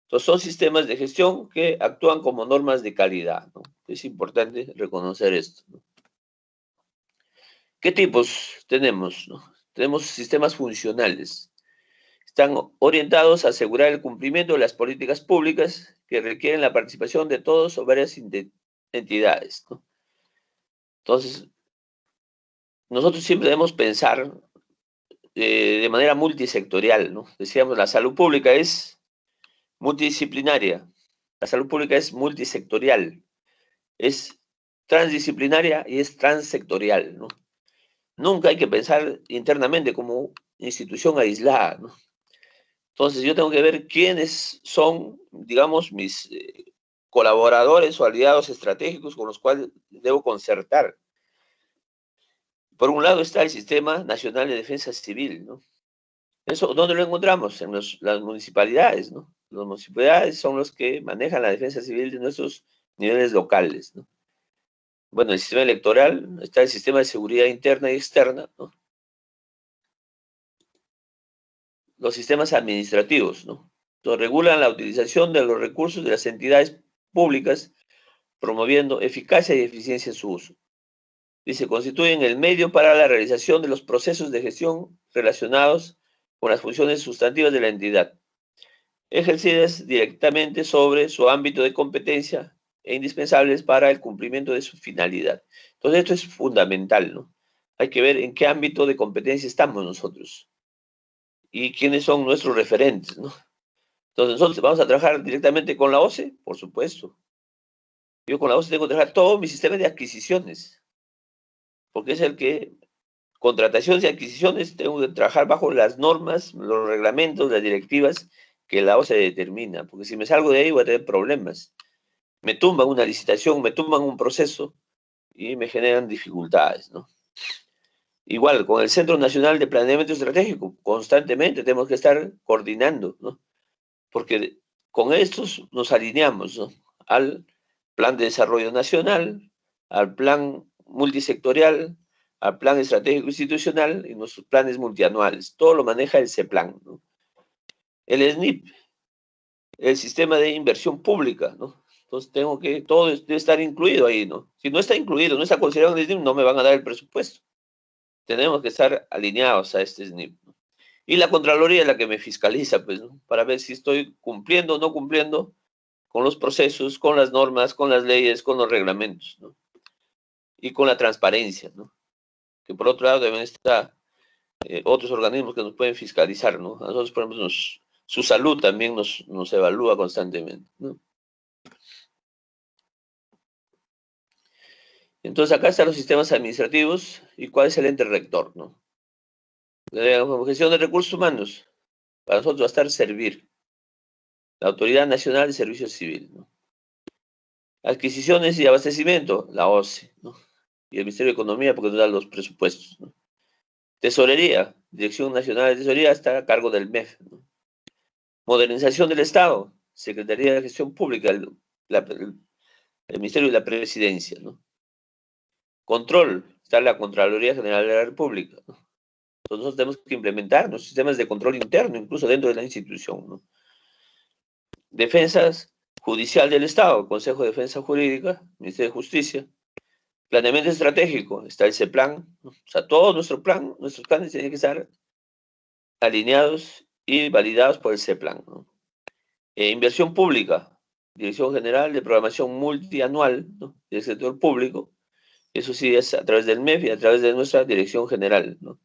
Entonces, son sistemas de gestión que actúan como normas de calidad, ¿no? Es importante reconocer esto, ¿no? ¿Qué tipos tenemos, no? Tenemos sistemas funcionales. Están orientados a asegurar el cumplimiento de las políticas públicas que requieren la participación de todos o varias entidades, ¿no? Entonces, nosotros siempre debemos pensar de manera multisectorial, ¿no? Decíamos, la salud pública es multidisciplinaria, la salud pública es multisectorial, es transdisciplinaria y es transsectorial, ¿no? Nunca hay que pensar internamente como institución aislada, ¿no? Entonces yo tengo que ver quiénes son, digamos, mis colaboradores o aliados estratégicos con los cuales debo concertar. Por un lado está el Sistema Nacional de Defensa Civil, ¿no? Eso, ¿dónde lo encontramos? En las municipalidades, ¿no? Las municipalidades son los que manejan la defensa civil de nuestros niveles locales, ¿no? Bueno, el sistema electoral, está el sistema de seguridad interna y externa, ¿no? Los sistemas administrativos, ¿no? Entonces, regulan la utilización de los recursos de las entidades públicas promoviendo eficacia y eficiencia en su uso. Dice, constituyen el medio para la realización de los procesos de gestión relacionados con las funciones sustantivas de la entidad, ejercidas directamente sobre su ámbito de competencia e indispensables para el cumplimiento de su finalidad. Entonces, esto es fundamental, ¿no? Hay que ver en qué ámbito de competencia estamos nosotros y quiénes son nuestros referentes, ¿no? Entonces, nosotros vamos a trabajar directamente con la OCE, por supuesto. Yo con la OCE tengo que trabajar todo mi sistema de adquisiciones, porque es el que, contrataciones y adquisiciones, tengo que trabajar bajo las normas, los reglamentos, las directivas que la OCE determina, porque si me salgo de ahí voy a tener problemas. Me tumban una licitación, me tumban un proceso y me generan dificultades, ¿no? Igual, con el Centro Nacional de Planeamiento Estratégico, constantemente tenemos que estar coordinando, ¿no? Porque con estos nos alineamos, ¿no? Al Plan de Desarrollo Nacional, al Plan Multisectorial, al Plan Estratégico Institucional y nuestros planes multianuales. Todo lo maneja el CEPLAN, ¿no? El SNIP, el Sistema de Inversión Pública, ¿no? Entonces tengo que, todo debe estar incluido ahí, ¿no? Si no está incluido, no está considerado en el SNIP, no me van a dar el presupuesto. Tenemos que estar alineados a este SNIP, ¿no? Y la Contraloría es la que me fiscaliza, pues, ¿no? Para ver si estoy cumpliendo o no cumpliendo con los procesos, con las normas, con las leyes, con los reglamentos, ¿no? Y con la transparencia, ¿no? Que por otro lado deben estar otros organismos que nos pueden fiscalizar, ¿no? A nosotros, por ejemplo, su salud también nos evalúa constantemente, ¿no? Entonces, acá están los sistemas administrativos y cuál es el ente rector, ¿no? Como gestión de recursos humanos, para nosotros va a estar servir la Autoridad Nacional de Servicio Civil, ¿no? Adquisiciones y abastecimiento, la OCE, ¿no? Y el Ministerio de Economía, porque nos da los presupuestos, ¿no? Tesorería, Dirección Nacional de Tesorería, está a cargo del MEF, ¿no? Modernización del Estado, Secretaría de Gestión Pública, el Ministerio de la Presidencia, ¿no? Control, está la Contraloría General de la República, ¿no? Entonces nosotros tenemos que implementar los sistemas de control interno, incluso dentro de la institución, ¿no? Defensas Judicial del Estado, Consejo de Defensa Jurídica, Ministerio de Justicia. Planeamiento estratégico, está el CEPLAN, ¿no? O sea, todo nuestros planes tienen que estar alineados y validados por el CEPLAN, ¿no? Inversión pública, Dirección General de Programación Multianual, ¿no? Del sector público, eso sí es a través del MEF y a través de nuestra Dirección General, ¿no?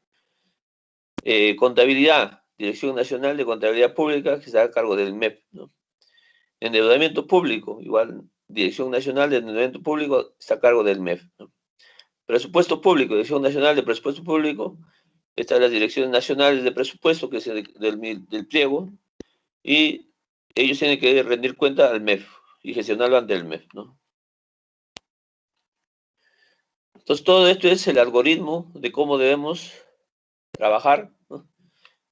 Contabilidad, Dirección Nacional de Contabilidad Pública, que está a cargo del MEF, ¿no? Endeudamiento público, igual, Dirección Nacional de Endeudamiento Público está a cargo del MEF, ¿no? Presupuesto público, Dirección Nacional de Presupuesto Público, están las direcciones nacionales de presupuesto, que es del pliego, y ellos tienen que rendir cuenta al MEF y gestionarlo ante el MEF, ¿no? Entonces, todo esto es el algoritmo de cómo debemos trabajar, ¿no?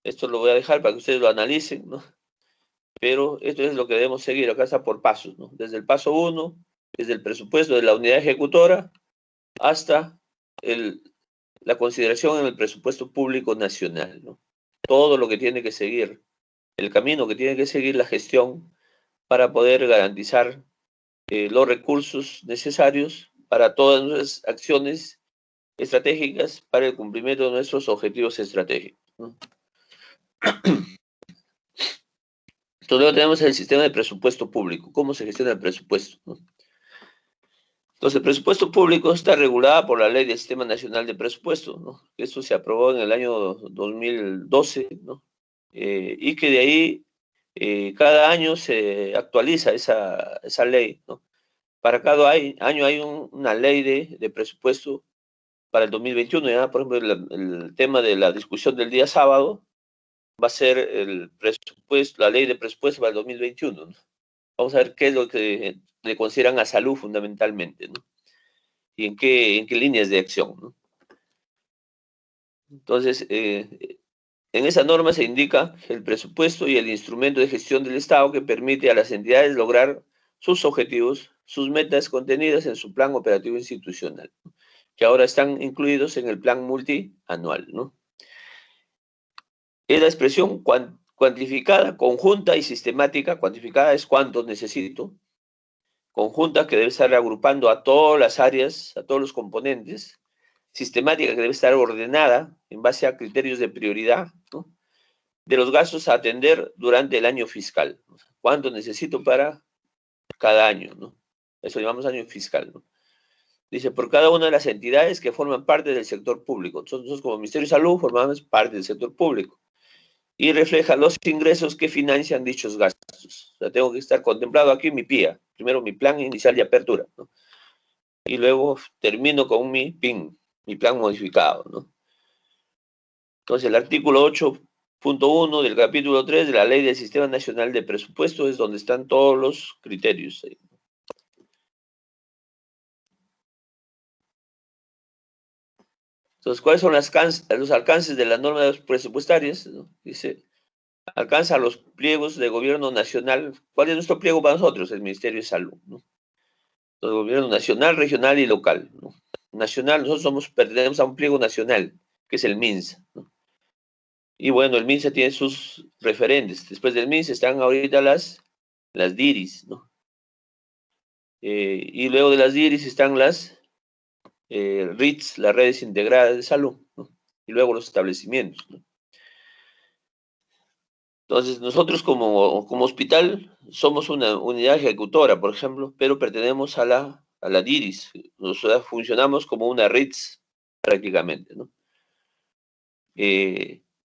Esto lo voy a dejar para que ustedes lo analicen, ¿no? Pero esto es lo que debemos seguir, acá está por pasos, ¿no? Desde el paso 1, desde el presupuesto de la unidad ejecutora, hasta la consideración en el presupuesto público nacional, ¿no? Todo lo que tiene que seguir, el camino que tiene que seguir la gestión para poder garantizar los recursos necesarios para todas nuestras acciones estratégicas para el cumplimiento de nuestros objetivos estratégicos, ¿no? Entonces luego tenemos el sistema de presupuesto público, cómo se gestiona el presupuesto, ¿no? Entonces el presupuesto público está regulado por la Ley del Sistema Nacional de Presupuesto, ¿no? Esto se aprobó en el año 2012, ¿no? Y que de ahí cada año se actualiza esa ley, ¿no? Para cada año hay una ley de presupuesto para el 2021. Ya, por ejemplo, el tema de la discusión del día sábado va a ser el presupuesto, la ley de presupuesto para el 2021, ¿no? Vamos a ver qué es lo que le consideran a salud fundamentalmente, ¿no? Y en qué líneas de acción, ¿no? Entonces, en esa norma se indica el presupuesto y el instrumento de gestión del Estado que permite a las entidades lograr sus objetivos, sus metas contenidas en su plan operativo institucional, ¿no? Que ahora están incluidos en el plan multianual, ¿no? Es la expresión cuantificada, conjunta y sistemática. Cuantificada es cuánto necesito. conjunta que debe estar agrupando a todas las áreas, a todos los componentes, sistemática que debe estar ordenada en base a criterios de prioridad, ¿no?, de los gastos a atender durante el año fiscal. ¿Cuánto necesito para cada año, ¿no? Eso llamamos año fiscal, ¿no? Dice, por cada una de las entidades que forman parte del sector público. Nosotros como Ministerio de Salud formamos parte del sector público y refleja los ingresos que financian dichos gastos. O sea, tengo que estar contemplado aquí mi PIA, primero mi plan inicial de apertura, ¿no?, y luego termino con mi PIN, mi plan modificado, ¿no? Entonces, el artículo 8.1 del capítulo 3 de la Ley del Sistema Nacional de Presupuesto es donde están todos los criterios. Entonces, ¿cuáles son los alcances de las normas presupuestarias, ¿no? Dice, alcanza los pliegos de gobierno nacional. ¿Cuál es nuestro pliego para nosotros? El Ministerio de Salud, ¿no? El gobierno nacional, regional y local, ¿no? Nacional, nosotros pertenecemos a un pliego nacional, que es el MINSA, ¿no? Y bueno, el MINSA tiene sus referentes. Después del MINSA están ahorita las DIRIS, ¿no? Y luego de las DIRIS están las RITS, las redes integradas de salud, ¿no? Y luego los establecimientos, ¿no? Entonces, nosotros como hospital somos una unidad ejecutora, por ejemplo, pero pertenecemos a la DIRIS. O sea, funcionamos como una RITS prácticamente, ¿no?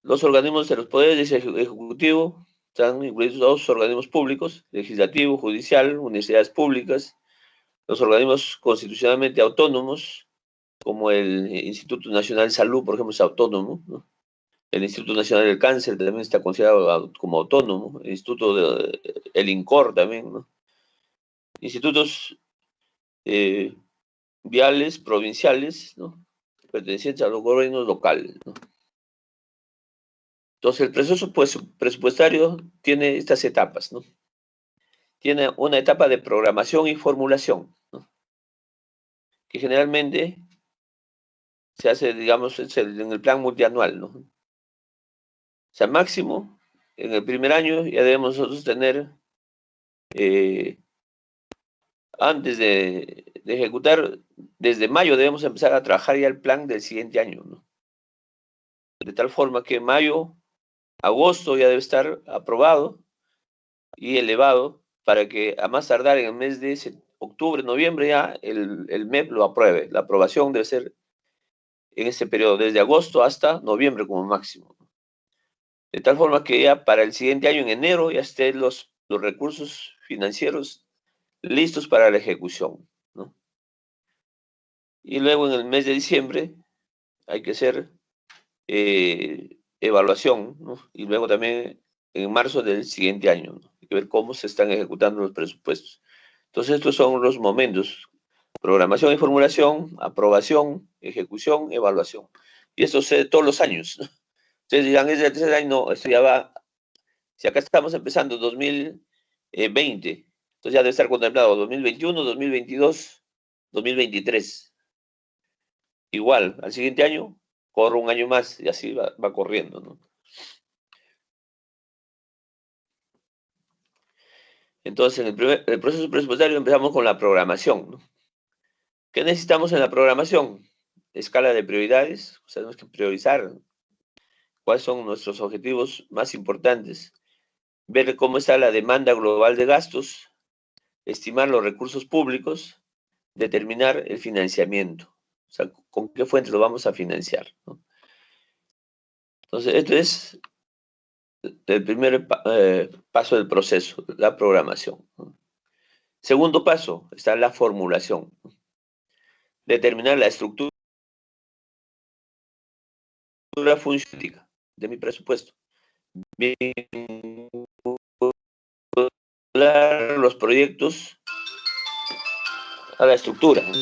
Los organismos de los poderes ejecutivo están incluidos dos organismos públicos: legislativo, judicial, universidades públicas, los organismos constitucionalmente autónomos, como el Instituto Nacional de Salud, por ejemplo, es autónomo, ¿no? El Instituto Nacional del Cáncer también está considerado como autónomo, el INCOR también, ¿no? Institutos eh, viales provinciales, ¿no?, pertenecientes a los gobiernos locales, ¿no? Entonces, el proceso pues, presupuestario tiene estas etapas, ¿no? Tiene una etapa de programación y formulación, ¿no?, que generalmente se hace, digamos, en el plan multianual, ¿no? O sea, máximo, en el primer año ya debemos nosotros tener, eh, antes de ejecutar, desde mayo debemos empezar a trabajar ya el plan del siguiente año, ¿no? De tal forma que mayo, agosto ya debe estar aprobado y elevado para que a más tardar en el mes de octubre, noviembre ya el MEP lo apruebe. La aprobación debe ser en ese periodo, desde agosto hasta noviembre como máximo. De tal forma que ya para el siguiente año, en enero, ya estén los recursos financieros listos para la ejecución, ¿no? Y luego en el mes de diciembre hay que hacer evaluación, ¿no? Y luego también en marzo del siguiente año, ¿no? Hay que ver cómo se están ejecutando los presupuestos. Entonces, estos son los momentos: programación y formulación, aprobación, ejecución, evaluación. Y esto se todos los años, ¿no? Ustedes dirán, es el tercer año, no, esto ya va, si acá estamos empezando 2020, entonces ya debe estar contemplado 2021, 2022, 2023. Igual, al siguiente año, corre un año más y así va corriendo, ¿no? Entonces, el proceso presupuestario empezamos con la programación, ¿no? ¿Qué necesitamos en la programación? Escala de prioridades, o sea, tenemos que priorizar cuáles son nuestros objetivos más importantes, ver cómo está la demanda global de gastos, estimar los recursos públicos, determinar el financiamiento, o sea, con qué fuentes lo vamos a financiar, ¿no? Entonces, esto es el primer paso del proceso, la programación, ¿no? Segundo paso está la formulación, ¿no? Determinar la estructura funcional de mi presupuesto, vincular los proyectos a la estructura, ¿no?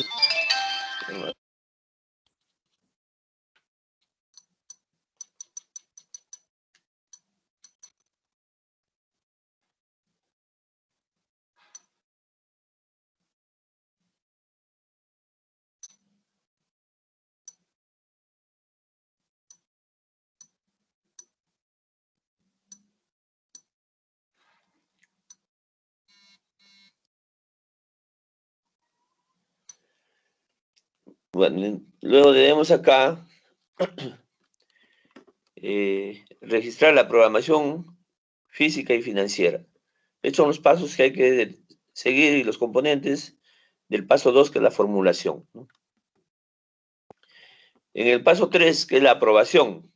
Bueno, luego debemos acá registrar la programación física y financiera. Estos son los pasos que hay que seguir y los componentes del paso 2, que es la formulación, ¿no? En el paso 3, que es la aprobación,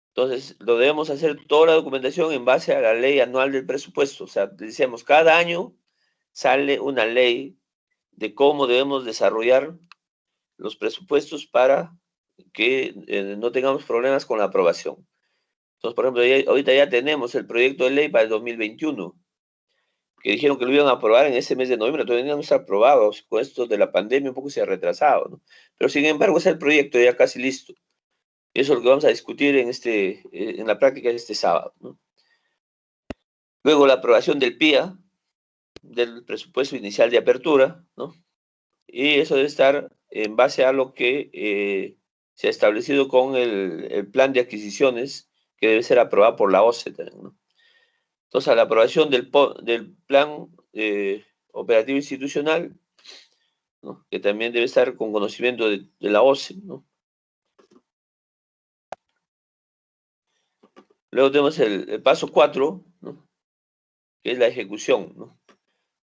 entonces lo debemos hacer toda la documentación en base a la ley anual del presupuesto. O sea, decíamos, cada año sale una ley de cómo debemos desarrollar los presupuestos para que no tengamos problemas con la aprobación. Entonces, por ejemplo, ahorita ya tenemos el proyecto de ley para el 2021, que dijeron que lo iban a aprobar en ese mes de noviembre, todavía no está aprobado, con esto de la pandemia un poco se ha retrasado, ¿no? Pero sin embargo es el proyecto ya casi listo. Eso es lo que vamos a discutir en la práctica de este sábado, ¿no? Luego la aprobación del PIA, del presupuesto inicial de apertura, ¿no? Y eso debe estar en base a lo que se ha establecido con el plan de adquisiciones, que debe ser aprobado por la OCE también, ¿no? Entonces, a la aprobación del plan operativo institucional, ¿no? Que también debe estar con conocimiento de la OCE, ¿no? Luego tenemos el paso 4, ¿no? Que es la ejecución, ¿no?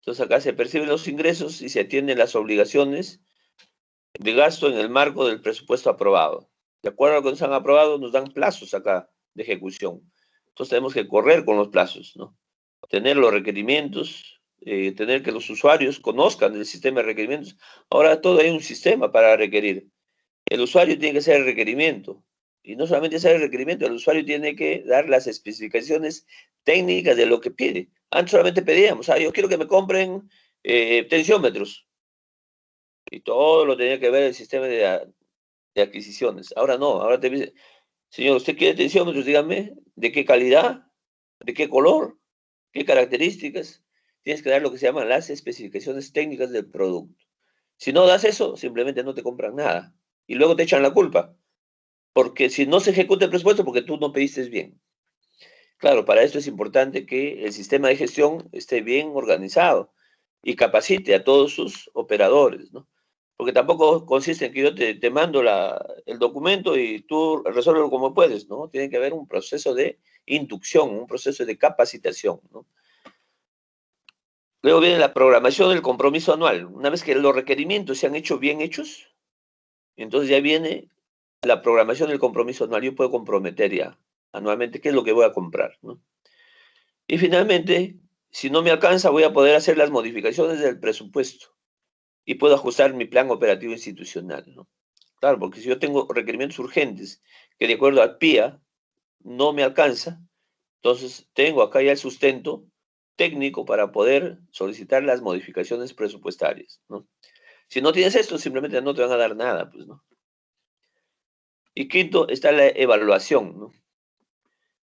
Entonces, acá se perciben los ingresos y se atienden las obligaciones de gasto en el marco del presupuesto aprobado. De acuerdo a lo que nos han aprobado, nos dan plazos acá de ejecución. Entonces, tenemos que correr con los plazos, ¿no? Tener los requerimientos, tener que los usuarios conozcan el sistema de requerimientos. Ahora todo hay un sistema para requerir. El usuario tiene que hacer el requerimiento. Y no solamente hacer el requerimiento, el usuario tiene que dar las especificaciones técnicas de lo que pide. Antes solamente pedíamos, yo quiero que me compren tensiómetros. Y todo lo tenía que ver el sistema de adquisiciones. Ahora no, ahora te dice, señor, ¿usted quiere tensiómetros? Dígame, ¿de qué calidad? ¿De qué color? ¿Qué características? Tienes que dar lo que se llaman las especificaciones técnicas del producto. Si no das eso, simplemente no te compran nada. Y luego te echan la culpa. Porque si no se ejecuta el presupuesto, porque tú no pediste bien. Claro, para esto es importante que el sistema de gestión esté bien organizado y capacite a todos sus operadores, ¿no? Porque tampoco consiste en que yo te mando el documento y tú resuélvelo como puedes, ¿no? Tiene que haber un proceso de inducción, un proceso de capacitación, ¿no? Luego viene la programación del compromiso anual. Una vez que los requerimientos se han hecho bien hechos, entonces ya viene la programación del compromiso anual. Yo puedo comprometer ya anualmente qué es lo que voy a comprar, ¿no? Y finalmente, si no me alcanza, voy a poder hacer las modificaciones del presupuesto y puedo ajustar mi plan operativo institucional, ¿no? Claro, porque si yo tengo requerimientos urgentes que de acuerdo al PIA no me alcanza, entonces tengo acá ya el sustento técnico para poder solicitar las modificaciones presupuestarias, ¿no? Si no tienes esto, simplemente no te van a dar nada, pues, ¿no? Y quinto, está la evaluación, ¿no?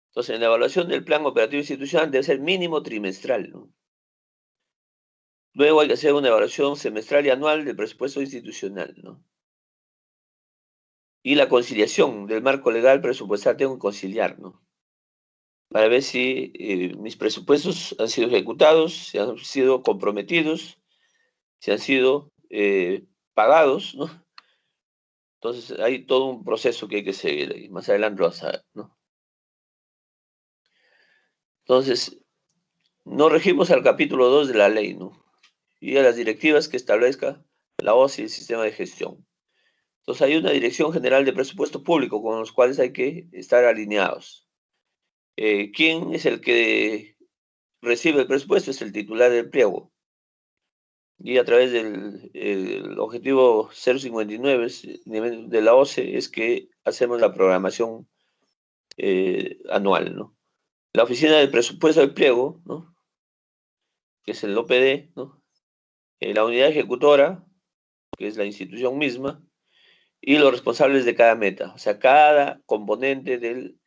Entonces, en la evaluación del plan operativo institucional debe ser mínimo trimestral, ¿no? Luego hay que hacer una evaluación semestral y anual del presupuesto institucional, ¿no? Y la conciliación del marco legal presupuestal, tengo que conciliar, ¿no? Para ver si mis presupuestos han sido ejecutados, si han sido comprometidos, si han sido pagados, ¿no? Entonces hay todo un proceso que hay que seguir y más adelante lo vas a ver, ¿no? Entonces, nos regimos al capítulo 2 de la ley, ¿no? Y a las directivas que establezca la OCE y el sistema de gestión. Entonces hay una Dirección General de Presupuesto Público con los cuales hay que estar alineados. ¿Quién es el que recibe el presupuesto? Es el titular del pliego. Y a través del el objetivo 059 de la OCE es que hacemos la programación anual, ¿no? La Oficina del Presupuesto del Pliego, ¿no? Que es el OPD, ¿no? La unidad ejecutora, que es la institución misma, y los responsables de cada meta. O sea, cada componente del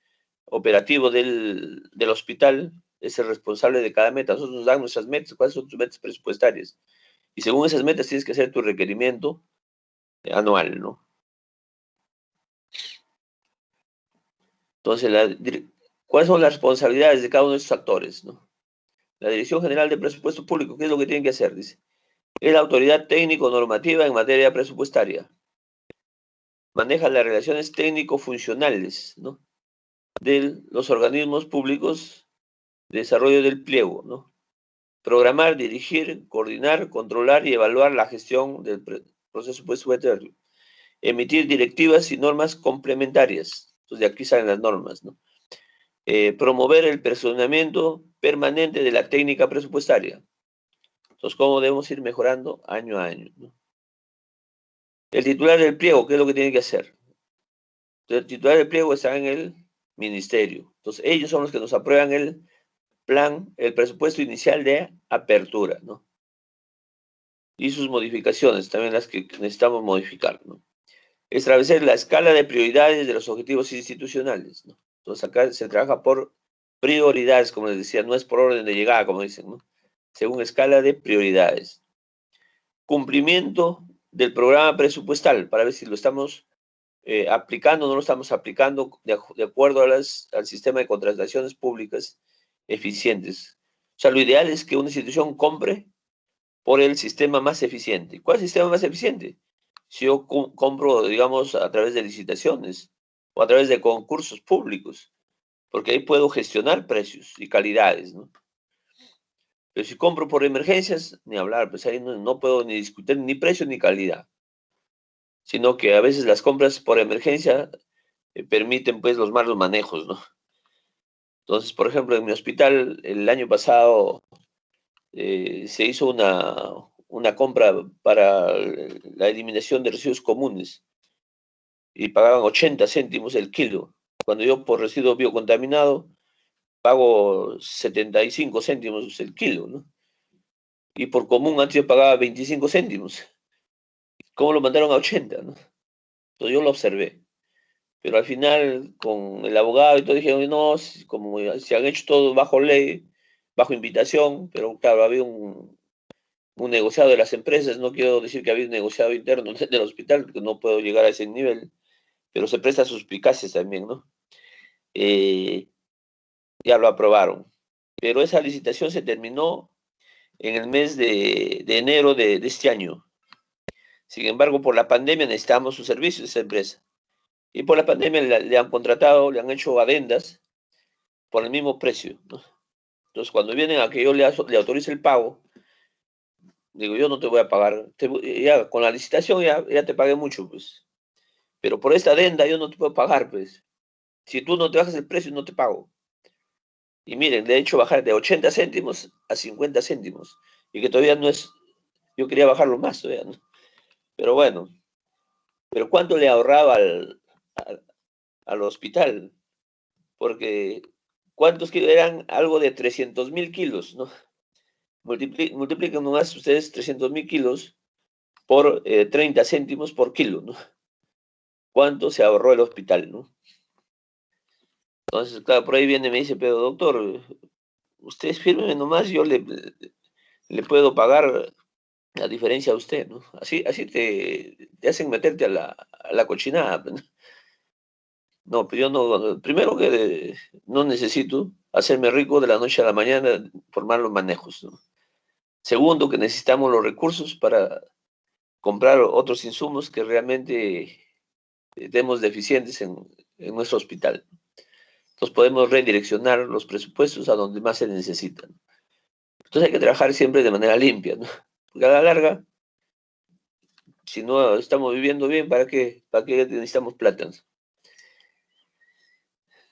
operativo del hospital es el responsable de cada meta. Nosotros nos dan nuestras metas, cuáles son tus metas presupuestarias. Y según esas metas tienes que hacer tu requerimiento anual, ¿no? Entonces, ¿cuáles son las responsabilidades de cada uno de estos actores, ¿no? La Dirección General de Presupuesto Público, ¿qué es lo que tienen que hacer? Dice, es la autoridad técnico-normativa en materia presupuestaria. maneja las relaciones técnico-funcionales, ¿no?, de los organismos públicos de desarrollo del pliego, ¿no? Programar, dirigir, coordinar, controlar y evaluar la gestión del proceso presupuestario. Emitir directivas y normas complementarias. Entonces, de aquí salen las normas, ¿no? Promover el perfeccionamiento permanente de la técnica presupuestaria. Entonces, ¿cómo debemos ir mejorando año a año, ¿no? El titular del pliego, ¿qué es lo que tiene que hacer? El titular del pliego está en el ministerio. Entonces, ellos son los que nos aprueban el plan, el presupuesto inicial de apertura, ¿no? Y sus modificaciones, también las que necesitamos modificar, ¿no? Establecer la escala de prioridades de los objetivos institucionales, ¿no? Entonces, acá se trabaja por prioridades, como les decía, no es por orden de llegada, como dicen, ¿no? Según escala de prioridades. Cumplimiento del programa presupuestal, para ver si lo estamos aplicando o no lo estamos aplicando de acuerdo a al sistema de contrataciones públicas eficientes. O sea, lo ideal es que una institución compre por el sistema más eficiente. ¿Cuál es el sistema más eficiente? Si yo compro, digamos, a través de licitaciones o a través de concursos públicos, porque ahí puedo gestionar precios y calidades, ¿no? Pero si compro por emergencias, ni hablar, pues ahí no puedo ni discutir ni precio ni calidad, sino que a veces las compras por emergencia permiten pues los malos manejos, ¿no? Entonces, por ejemplo, en mi hospital el año pasado se hizo una compra para la eliminación de residuos comunes y pagaban 80 céntimos el kilo. Cuando yo por residuo biocontaminado pago 75 céntimos el kilo, ¿no? Y por común antes yo pagaba 25 céntimos. ¿Cómo lo mandaron a 80, no? Entonces yo lo observé. Pero al final, con el abogado y todo, dijeron, no, como se han hecho todo bajo ley, bajo invitación, pero claro, había un negociado de las empresas, no quiero decir que había un negociado interno del hospital, porque no puedo llegar a ese nivel, pero se presta a suspicacias también, ¿no? Eh, ya lo aprobaron. Pero esa licitación se terminó en el mes de enero de este año. Sin embargo, por la pandemia necesitamos sus servicios, esa empresa. Y por la pandemia le han contratado, le han hecho adendas por el mismo precio, ¿no? Entonces, cuando vienen a que yo le autorice el pago, digo, yo no te voy a pagar. Ya, con la licitación ya te pagué mucho, pues. Pero por esta adenda yo no te puedo pagar, pues. Si tú no te bajas el precio, no te pago. Y miren, de hecho, bajar de 80 céntimos a 50 céntimos. Y que todavía no es, yo quería bajarlo más todavía, ¿no? Pero bueno, pero ¿cuánto le ahorraba al hospital? Porque ¿cuántos kilos eran? Algo de 300.000 kilos, ¿no? Multipliquen nomás ustedes 300.000 kilos por 30 céntimos por kilo, ¿no? ¿Cuánto se ahorró el hospital, no? Entonces, claro, por ahí viene y me dice, pero doctor, ustedes fírmenme nomás, yo le puedo pagar la diferencia a usted, ¿no? Así te hacen meterte a la cochinada, pues, ¿no? No, pero yo no, primero que no necesito hacerme rico de la noche a la mañana por malos manejos, ¿no? Segundo, que necesitamos los recursos para comprar otros insumos que realmente tenemos deficientes en nuestro hospital. Entonces podemos redireccionar los presupuestos a donde más se necesitan. Entonces hay que trabajar siempre de manera limpia, ¿no? Porque a la larga, si no estamos viviendo bien, para qué necesitamos plata?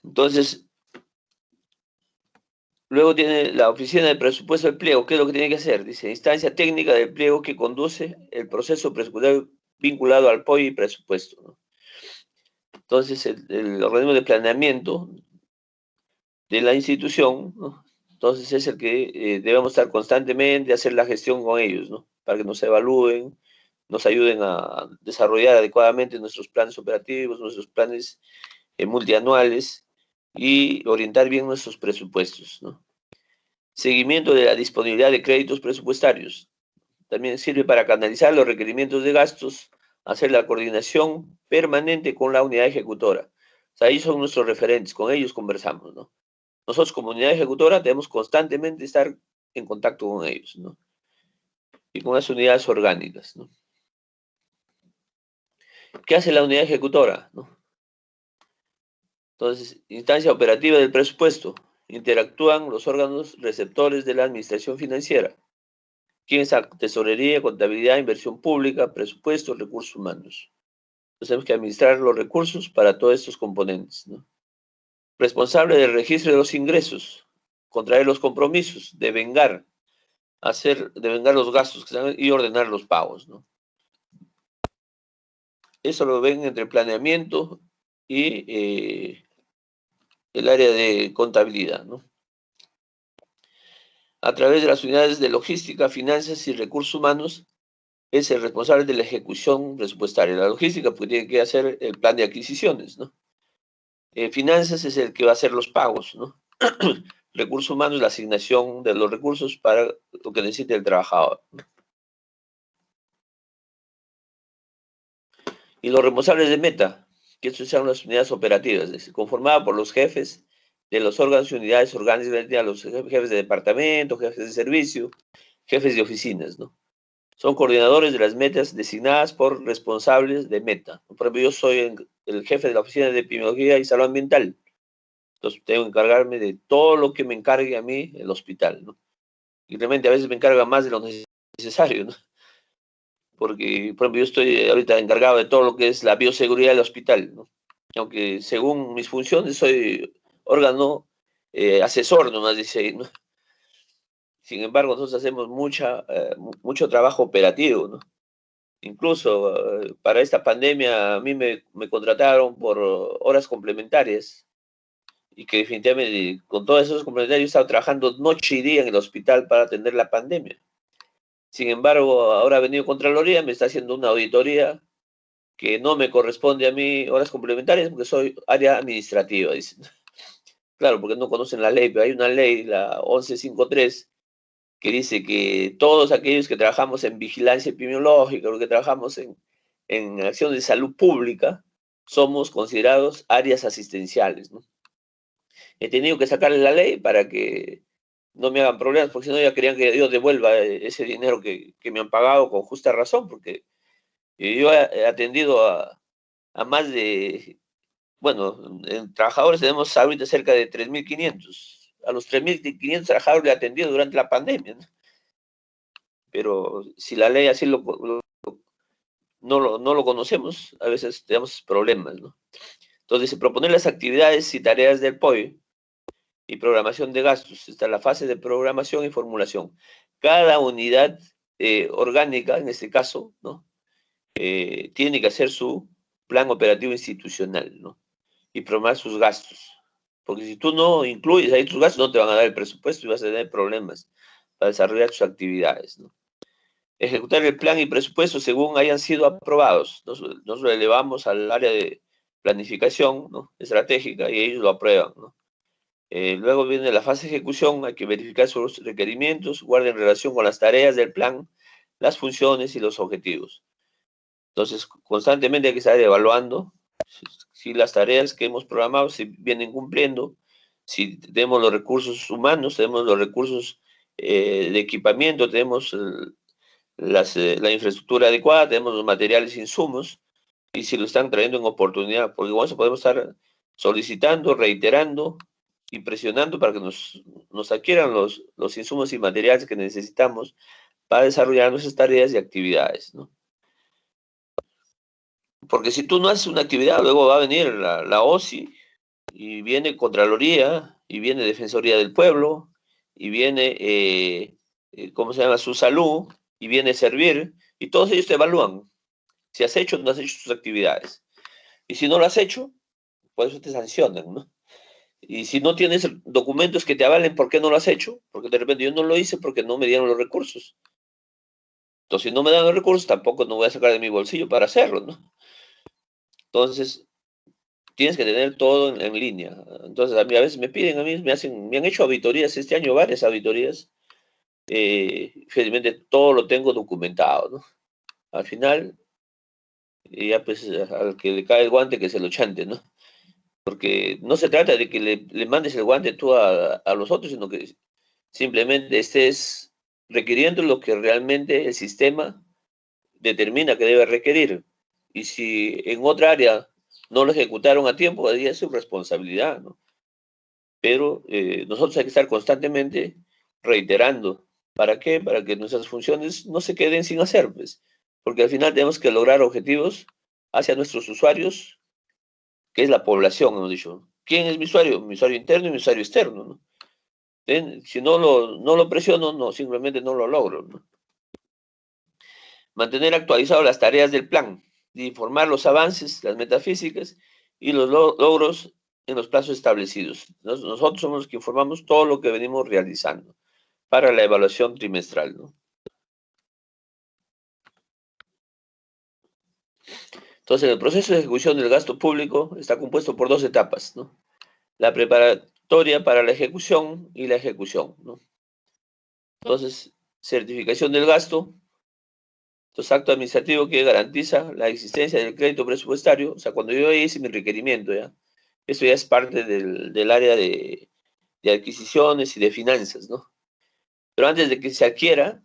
Entonces, luego tiene la oficina de presupuesto del pliego. ¿Qué es lo que tiene que hacer? Dice, instancia técnica del pliego que conduce el proceso presupuestario vinculado al POI y presupuesto, ¿no? Entonces, el organismo de planeamiento de la institución, ¿no? Entonces es el que debemos estar constantemente, hacer la gestión con ellos, ¿no? Para que nos evalúen, nos ayuden a desarrollar adecuadamente nuestros planes operativos, nuestros planes multianuales y orientar bien nuestros presupuestos, ¿no? Seguimiento de la disponibilidad de créditos presupuestarios. También sirve para canalizar los requerimientos de gastos, hacer la coordinación permanente con la unidad ejecutora. O sea, ellos son nuestros referentes, con ellos conversamos, ¿no? Nosotros como unidad ejecutora debemos constantemente estar en contacto con ellos, ¿no? Y con las unidades orgánicas, ¿no? ¿Qué hace la unidad ejecutora, ¿no? Entonces, instancia operativa del presupuesto. Interactúan los órganos receptores de la administración financiera. ¿Quién es tesorería, contabilidad, inversión pública, presupuesto, recursos humanos? Entonces tenemos que administrar los recursos para todos estos componentes, ¿no? Responsable del registro de los ingresos, contraer los compromisos, devengar los gastos y ordenar los pagos, ¿no? Eso lo ven entre planeamiento y el área de contabilidad, ¿no? A través de las unidades de logística, finanzas y recursos humanos, es el responsable de la ejecución presupuestaria. La logística, pues, tiene que hacer el plan de adquisiciones, ¿no? Finanzas es el que va a hacer los pagos, ¿no? Recursos humanos, la asignación de los recursos para lo que necesite el trabajador, ¿no? Y los responsables de meta, que estos son las unidades operativas, es decir, conformada por los jefes de los órganos y unidades orgánicas, los jefes de departamento, jefes de servicio, jefes de oficinas, ¿no? Son coordinadores de las metas designadas por responsables de meta. Por ejemplo, yo soy el jefe de la oficina de epidemiología y salud ambiental. Entonces tengo que encargarme de todo lo que me encargue a mí el hospital, ¿no? Y realmente a veces me encarga más de lo necesario, ¿no? Porque, por ejemplo, yo estoy ahorita encargado de todo lo que es la bioseguridad del hospital, ¿no? Aunque según mis funciones soy órgano asesor, nomás dice ahí, ¿no? Sin embargo, nosotros hacemos mucho trabajo operativo, ¿no? Incluso para esta pandemia a mí me contrataron por horas complementarias y que definitivamente con todos esos complementarios yo estaba trabajando noche y día en el hospital para atender la pandemia. Sin embargo, ahora ha venido Contraloría, me está haciendo una auditoría que no me corresponde a mí horas complementarias porque soy área administrativa, dicen. Claro, porque no conocen la ley, pero hay una ley, la 1153, que dice que todos aquellos que trabajamos en vigilancia epidemiológica, los que trabajamos en acción de salud pública, somos considerados áreas asistenciales, ¿no? He tenido que sacarle la ley para que no me hagan problemas, porque si no ya querían que yo devuelva ese dinero que me han pagado con justa razón, porque yo he atendido a más de, bueno, en trabajadores tenemos ahorita cerca de 3.500. A los 3.500 trabajadores le he atendido durante la pandemia, ¿no? Pero si la ley así no lo conocemos, a veces tenemos problemas, ¿no? Entonces, se proponer las actividades y tareas del POI y programación de gastos. Está la fase de programación y formulación. Cada unidad orgánica, en este caso, ¿no? Tiene que hacer su plan operativo institucional, ¿no? Y programar sus gastos. Porque si tú no incluyes ahí tus gastos, no te van a dar el presupuesto y vas a tener problemas para desarrollar tus actividades, ¿no? Ejecutar el plan y presupuesto según hayan sido aprobados. Nos lo elevamos al área de planificación, ¿no? Estratégica y ellos lo aprueban, ¿no? Luego viene la fase de ejecución, hay que verificar sus requerimientos, guarden relación con las tareas del plan, las funciones y los objetivos. Entonces, constantemente hay que estar evaluando si las tareas que hemos programado se vienen cumpliendo, si tenemos los recursos humanos, tenemos los recursos de equipamiento, tenemos la infraestructura adecuada, tenemos los materiales, insumos, y si lo están trayendo en oportunidad, porque con eso podemos estar solicitando, reiterando y presionando para que nos adquieran los insumos y materiales que necesitamos para desarrollar nuestras tareas y actividades, ¿no? Porque si tú no haces una actividad, luego va a venir la OSI, y viene Contraloría, y viene Defensoría del Pueblo, y viene, ¿cómo se llama?, Su Salud, y viene Servir, y todos ellos te evalúan si has hecho o no has hecho tus actividades. Y si no lo has hecho, por eso te sancionan, ¿no? Y si no tienes documentos que te avalen por qué no lo has hecho, porque de repente yo no lo hice porque no me dieron los recursos. Entonces, si no me dan los recursos, tampoco no voy a sacar de mi bolsillo para hacerlo, ¿no? Entonces, tienes que tener todo en línea. Entonces, a mí a veces me piden, a mí me han hecho auditorías este año, varias auditorías. Felizmente todo lo tengo documentado, ¿no? Al final, ya pues al que le cae el guante que se lo chante, ¿no? Porque no se trata de que le mandes el guante tú a los otros, sino que simplemente estés requiriendo lo que realmente el sistema determina que debe requerir. Y si en otra área no lo ejecutaron a tiempo, ahí es su responsabilidad, ¿no? Pero nosotros hay que estar constantemente reiterando. ¿Para qué? Para que nuestras funciones no se queden sin hacer, pues. Porque al final tenemos que lograr objetivos hacia nuestros usuarios, que es la población, hemos dicho. ¿Quién es mi usuario? Mi usuario interno y mi usuario externo, ¿no? Si no lo presiono, no, simplemente no lo logro, ¿no? Mantener actualizadas las tareas del plan, de informar los avances, las metafísicas y los logros en los plazos establecidos. Nosotros somos los que informamos todo lo que venimos realizando para la evaluación trimestral, ¿no? Entonces, el proceso de ejecución del gasto público está compuesto por dos etapas, ¿no? La preparatoria para la ejecución y la ejecución, ¿no? Entonces, certificación del gasto. Entonces, acto administrativo que garantiza la existencia del crédito presupuestario. O sea, cuando yo hice mi requerimiento, ¿ya? Esto ya es parte del área de adquisiciones y de finanzas, ¿no? Pero antes de que se adquiera,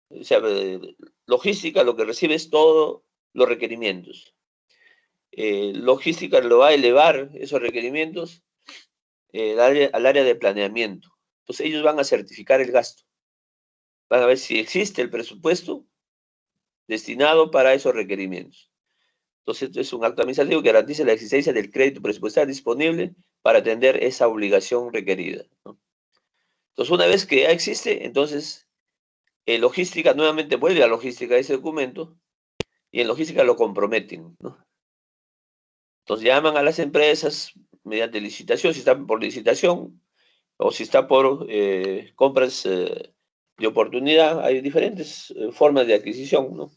o sea, logística lo que recibe es todos los requerimientos. Logística lo va a elevar esos requerimientos al área de planeamiento. Entonces ellos van a certificar el gasto. Van a ver si existe el presupuesto destinado para esos requerimientos. Entonces, esto es un acto administrativo que garantiza la existencia del crédito presupuestario disponible para atender esa obligación requerida, ¿no? Entonces, una vez que ya existe, entonces, logística nuevamente vuelve a logística ese documento y en logística lo comprometen, ¿no? Entonces, llaman a las empresas mediante licitación, si está por licitación o si está por compras de oportunidad, hay diferentes formas de adquisición, ¿no?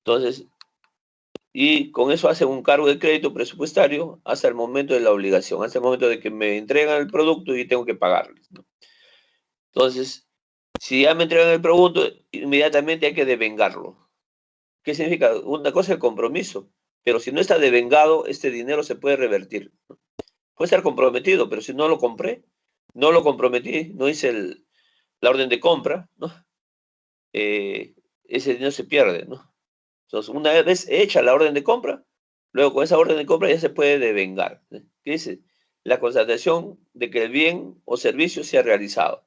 Entonces, y con eso hacen un cargo de crédito presupuestario hasta el momento de la obligación, hasta el momento de que me entregan el producto y tengo que pagarles, ¿no? Entonces, si ya me entregan el producto, inmediatamente hay que devengarlo. ¿Qué significa? Una cosa es el compromiso, pero si no está devengado, este dinero se puede revertir, ¿no? Puede estar comprometido, pero si no lo compré, no lo comprometí, no hice la orden de compra, ¿no? Ese dinero se pierde, ¿no? Entonces, una vez hecha la orden de compra, luego con esa orden de compra ya se puede devengar, ¿eh? ¿Qué dice? La constatación de que el bien o servicio se ha realizado.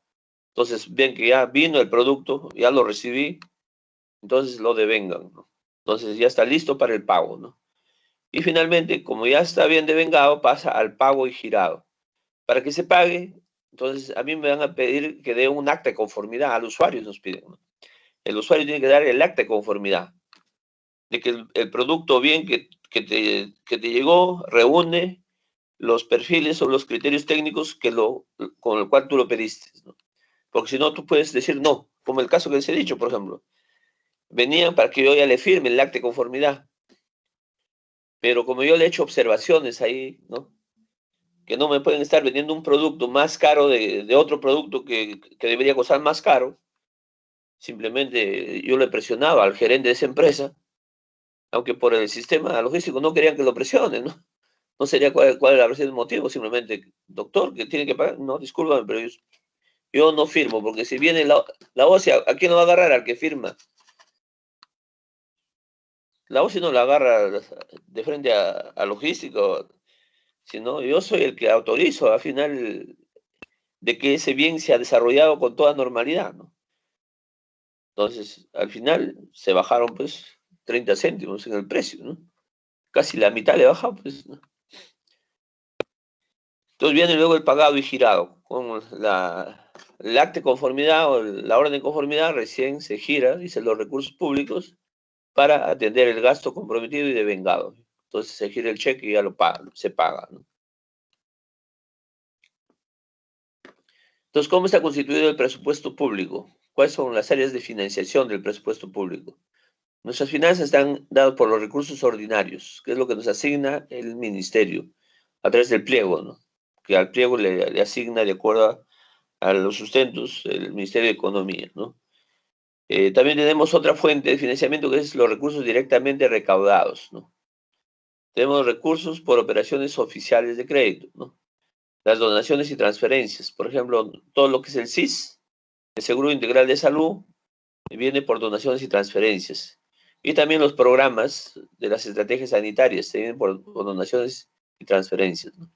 Entonces, ven que ya vino el producto, ya lo recibí, entonces lo devengan, ¿no? Entonces ya está listo para el pago, ¿no? Y finalmente, como ya está bien devengado, pasa al pago y girado. Para que se pague, entonces a mí me van a pedir que dé un acta de conformidad, al usuario nos piden, ¿no? El usuario tiene que dar el acta de conformidad de que el producto bien que te llegó reúne los perfiles o los criterios técnicos con el cual tú lo pediste, ¿no? Porque si no, tú puedes decir no, como el caso que les he dicho, por ejemplo. Venían para que yo ya le firme el acta de conformidad, pero como yo le he hecho observaciones ahí, ¿no? Que no me pueden estar vendiendo un producto más caro de otro producto que debería costar más caro, simplemente yo le presionaba al gerente de esa empresa, aunque por el sistema logístico no querían que lo presionen, ¿no? No sería cuál habrá sido el motivo, simplemente, doctor, que tiene que pagar. No, discúlpame, pero yo no firmo, porque si viene la OCE, ¿a quién lo va a agarrar? Al que firma. La OCE no la agarra de frente a logístico, sino yo soy el que autorizo al final de que ese bien se ha desarrollado con toda normalidad, ¿no? Entonces, al final se bajaron pues 30 céntimos en el precio, ¿no? Casi la mitad le bajó, pues, ¿no? Entonces viene luego el pagado y girado. Con el acta de conformidad o la orden de conformidad recién se gira, dice los recursos públicos, para atender el gasto comprometido y devengado. Entonces se gira el cheque y ya lo paga, se paga, ¿no? Entonces, ¿cómo está constituido el presupuesto público? ¿Cuáles son las áreas de financiación del presupuesto público? Nuestras finanzas están dadas por los recursos ordinarios, que es lo que nos asigna el ministerio a través del pliego, ¿no? Que al pliego le asigna de acuerdo a los sustentos el Ministerio de Economía, ¿no? También tenemos otra fuente de financiamiento que es los recursos directamente recaudados, ¿no? Tenemos recursos por operaciones oficiales de crédito, ¿no? Las donaciones y transferencias, por ejemplo, todo lo que es el SIS, el Seguro Integral de Salud, viene por donaciones y transferencias. Y también los programas de las estrategias sanitarias se vienen por donaciones y transferencias, ¿no?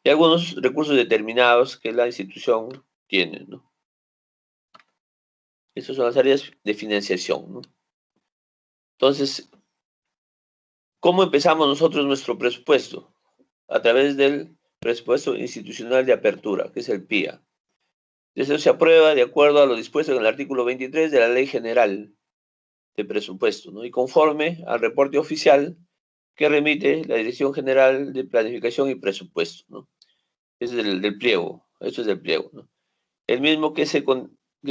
Y algunos recursos determinados que la institución tiene, ¿no? Estas son las áreas de financiación, ¿no? Entonces, ¿cómo empezamos nosotros nuestro presupuesto? A través del presupuesto institucional de apertura, que es el PIA. Eso se aprueba de acuerdo a lo dispuesto en el artículo 23 de la Ley General de Presupuesto, ¿no? Y conforme al reporte oficial que remite la Dirección General de Planificación y Presupuesto, ¿no? Es del pliego, esto es del pliego, ¿no? El mismo que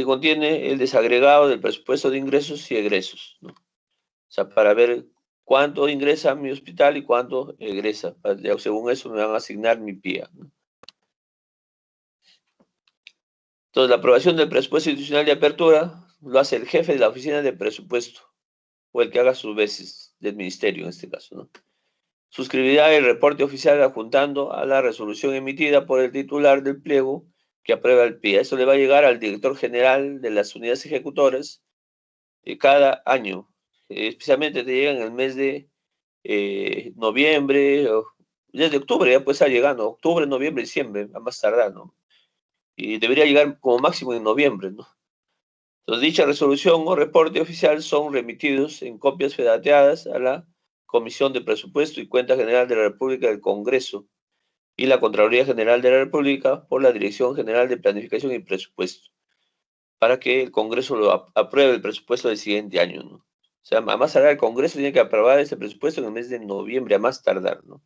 contiene el desagregado del presupuesto de ingresos y egresos, ¿no? O sea, para ver cuánto ingresa a mi hospital y cuánto egresa. Según eso me van a asignar mi PIA, ¿no? Entonces, la aprobación del presupuesto institucional de apertura lo hace el jefe de la oficina de presupuesto o el que haga sus veces del ministerio en este caso, ¿no? Suscribirá el reporte oficial adjuntando a la resolución emitida por el titular del pliego que aprueba el PIA. Eso le va a llegar al director general de las unidades ejecutoras cada año. Especialmente te llega en el mes de noviembre, desde octubre ya puede estar llegando, octubre, noviembre, diciembre, a más tardar, ¿no? Y debería llegar como máximo en noviembre, ¿no? Entonces, dicha resolución o reporte oficial son remitidos en copias fedateadas a la Comisión de Presupuesto y Cuenta General de la República del Congreso y la Contraloría General de la República por la Dirección General de Planificación y Presupuesto, para que el Congreso lo apruebe el presupuesto del siguiente año, ¿no? O sea, a más tardar el Congreso tiene que aprobar ese presupuesto en el mes de noviembre, a más tardar, ¿no?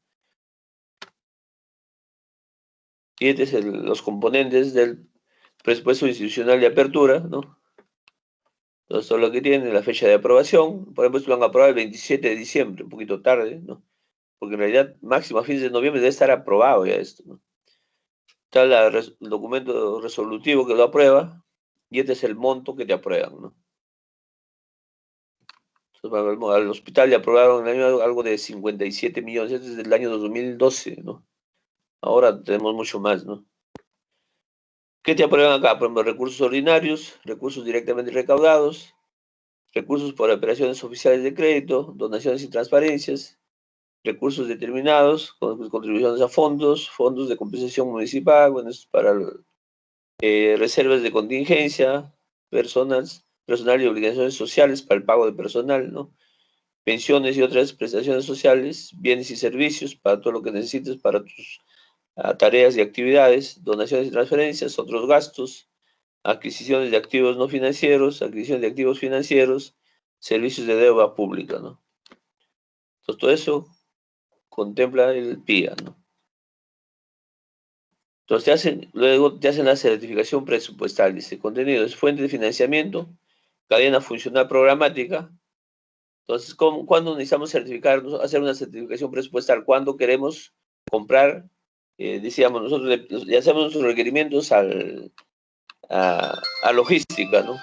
Y estos son los componentes del presupuesto institucional de apertura, ¿no? Entonces, todo lo que tiene la fecha de aprobación, por ejemplo, esto lo han aprobado el 27 de diciembre, un poquito tarde, ¿no? Porque en realidad, máximo a fines de noviembre debe estar aprobado ya esto, ¿no? Está el documento resolutivo que lo aprueba y este es el monto que te aprueban, ¿no? Entonces, al hospital le aprobaron en el año algo de 57 millones, este es del año 2012, ¿no? Ahora tenemos mucho más, ¿no? ¿Qué te aprueban acá? Por ejemplo, recursos ordinarios, recursos directamente recaudados, recursos por operaciones oficiales de crédito, donaciones y transparencias, recursos determinados, contribuciones a fondos, fondos de compensación municipal, bueno, es para reservas de contingencia, personal y obligaciones sociales para el pago de personal, ¿no? Pensiones y otras prestaciones sociales, bienes y servicios para todo lo que necesites para tus tareas y actividades, donaciones y transferencias, otros gastos, adquisiciones de activos no financieros, adquisición de activos financieros, servicios de deuda pública, ¿no? Entonces, todo eso contempla el PIA, ¿no? Entonces, luego te hacen la certificación presupuestal, dice, contenido es fuente de financiamiento, cadena funcional programática. Entonces, ¿cuándo necesitamos certificarnos, hacer una certificación presupuestal? ¿Cuándo queremos comprar? Decíamos, nosotros le hacemos nuestros requerimientos a logística, ¿no?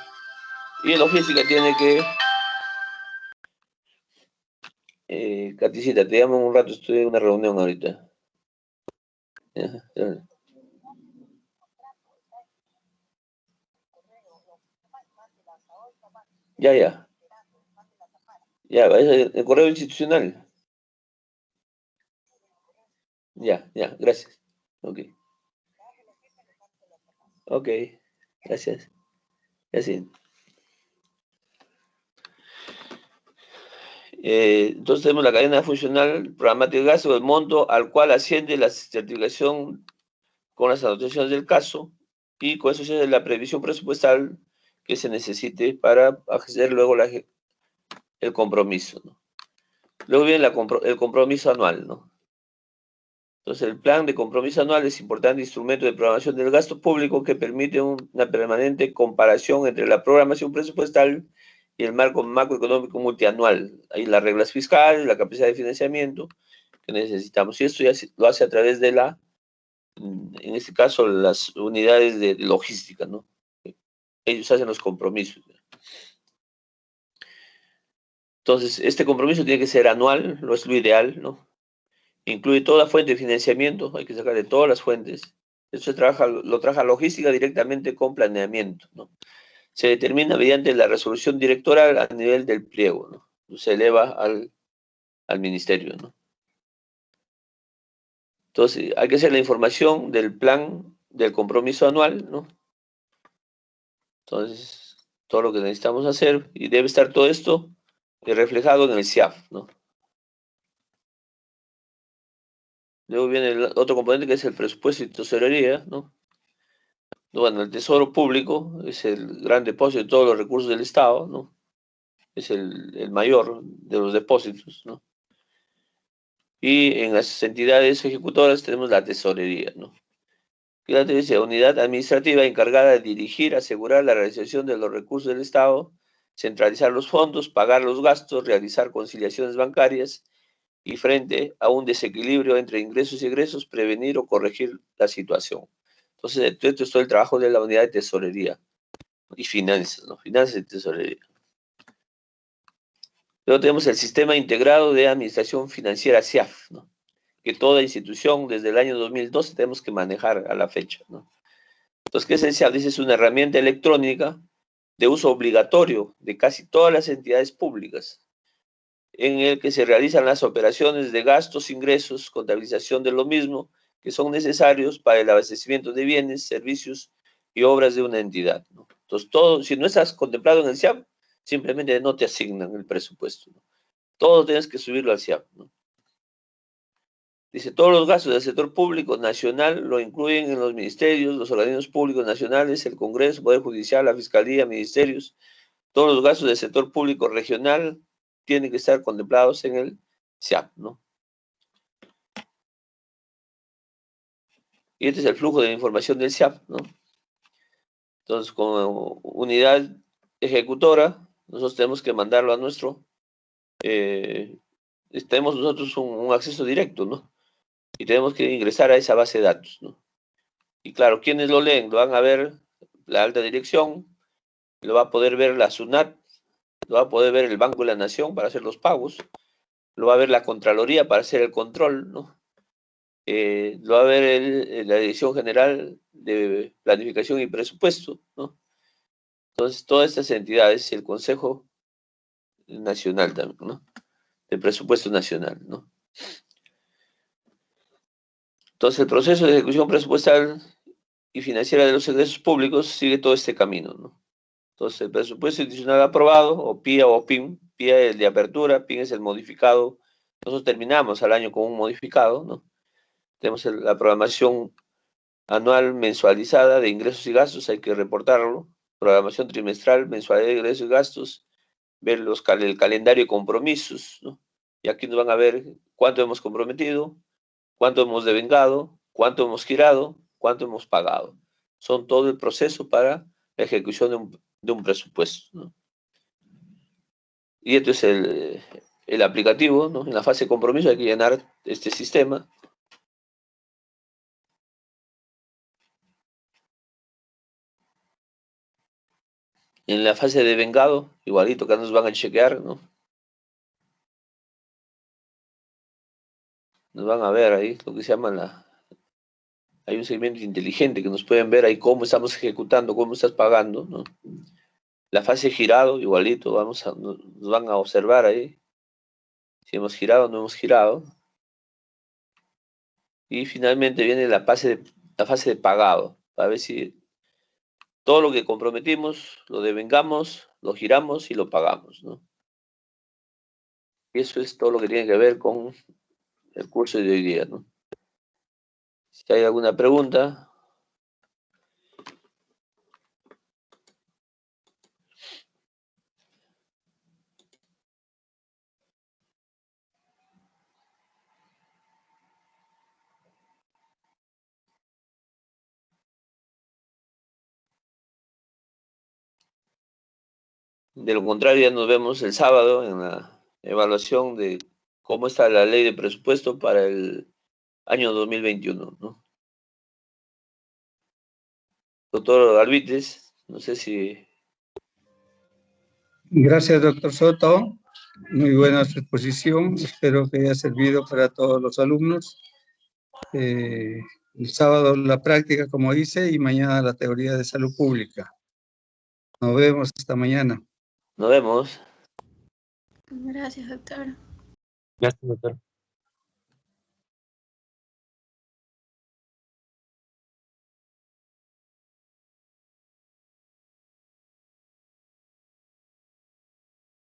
Y en logística tiene que, Caticita, te llamo en un rato, estoy en una reunión ahorita. Ya, ya, ya, es el correo institucional. Ya, ya, gracias. Ok, ok, gracias. Gracias. Entonces tenemos la cadena funcional programática de gasto, el monto al cual asciende la certificación con las anotaciones del caso y con eso se hace la previsión presupuestal que se necesite para hacer luego el compromiso, ¿no? Luego viene el compromiso anual, ¿no? Entonces el plan de compromiso anual es importante instrumento de programación del gasto público que permite una permanente comparación entre la programación presupuestal y el marco macroeconómico multianual. Ahí las reglas fiscales, la capacidad de financiamiento que necesitamos. Y esto ya lo hace a través de en este caso, las unidades de logística, ¿no? Ellos hacen los compromisos. Entonces, este compromiso tiene que ser anual, no es lo ideal, ¿no? Incluye toda fuente de financiamiento, hay que sacar de todas las fuentes. Eso lo trabaja logística directamente con planeamiento, ¿no? Se determina mediante la resolución directoral a nivel del pliego, ¿no? se eleva al ministerio, ¿no? Entonces, hay que hacer la información del plan del compromiso anual, ¿no? Entonces, todo lo que necesitamos hacer, y debe estar todo esto reflejado en el CIAF, ¿no? Luego viene el otro componente que es el presupuesto y tesorería, ¿no? Bueno, el tesoro público es el gran depósito de todos los recursos del Estado, ¿no? Es el mayor de los depósitos, ¿no? Y en las entidades ejecutoras tenemos la tesorería, ¿no? Y la tercera unidad administrativa encargada de dirigir, asegurar la realización de los recursos del Estado, centralizar los fondos, pagar los gastos, realizar conciliaciones bancarias y frente a un desequilibrio entre ingresos y egresos, prevenir o corregir la situación. Entonces, esto es todo el trabajo de la unidad de tesorería y finanzas, ¿no? Finanzas y tesorería. Luego tenemos el Sistema Integrado de Administración Financiera, SIAF, ¿no? Que toda institución desde el año 2012 tenemos que manejar a la fecha, ¿no? Entonces, ¿qué es el SIAF? Dice, es una herramienta electrónica de uso obligatorio de casi todas las entidades públicas, en el que se realizan las operaciones de gastos, ingresos, contabilización de lo mismo, que son necesarios para el abastecimiento de bienes, servicios y obras de una entidad, ¿no? Entonces, todo, si no estás contemplado en el SIAF, simplemente no te asignan el presupuesto, ¿no? Todo tienes que subirlo al SIAF, ¿no? Dice, todos los gastos del sector público nacional lo incluyen en los ministerios, los organismos públicos nacionales, el Congreso, Poder Judicial, la Fiscalía, ministerios. Todos los gastos del sector público regional tienen que estar contemplados en el SIAP, ¿no? Y este es el flujo de información del SIAP, ¿no? Entonces, como unidad ejecutora, nosotros tenemos que mandarlo a nuestro, tenemos nosotros un acceso directo, ¿no? Y tenemos que ingresar a esa base de datos, ¿no? Y claro, ¿quiénes lo leen? Lo van a ver la alta dirección, lo va a poder ver la SUNAT, lo va a poder ver el Banco de la Nación para hacer los pagos, lo va a ver la Contraloría para hacer el control, ¿no? Lo va a ver la Dirección General de Planificación y Presupuesto, ¿no? Entonces, todas estas entidades y el Consejo Nacional también, ¿no? De Presupuesto Nacional, ¿no? Entonces, el proceso de ejecución presupuestal y financiera de los ingresos públicos sigue todo este camino, ¿no? Entonces, el presupuesto institucional aprobado, o PIA o PIM, PIA es el de apertura, PIM es el modificado. Nosotros terminamos al año con un modificado, ¿no? Tenemos la programación anual mensualizada de ingresos y gastos, hay que reportarlo. Programación trimestral, mensualidad de ingresos y gastos, ver el calendario de compromisos, ¿no? Y aquí nos van a ver cuánto hemos comprometido, cuánto hemos devengado, cuánto hemos girado, cuánto hemos pagado. Son todo el proceso para la ejecución de un presupuesto, ¿no? Y esto es el aplicativo, ¿no? En la fase de compromiso hay que llenar este sistema. En la fase de vengado, igualito, que nos van a chequear, ¿no? Nos van a ver ahí lo que se llama hay un segmento inteligente que nos pueden ver ahí cómo estamos ejecutando, cómo estás pagando, ¿no? La fase girado, igualito, nos van a observar ahí si hemos girado o no hemos girado. Y finalmente viene la fase de pagado, para ver si todo lo que comprometimos lo devengamos, lo giramos y lo pagamos, ¿no? Y eso es todo lo que tiene que ver con el curso de hoy día, ¿no? Si hay alguna pregunta. De lo contrario, ya nos vemos el sábado en la evaluación de cómo está la ley de presupuesto para el año 2021, ¿no? Doctor Albites, no sé si... Gracias, doctor Soto. Muy buena su exposición. Espero que haya servido para todos los alumnos. El sábado la práctica, como dice, y mañana la teoría de salud pública. Nos vemos hasta mañana. Nos vemos. Gracias, doctor. Gracias, doctor.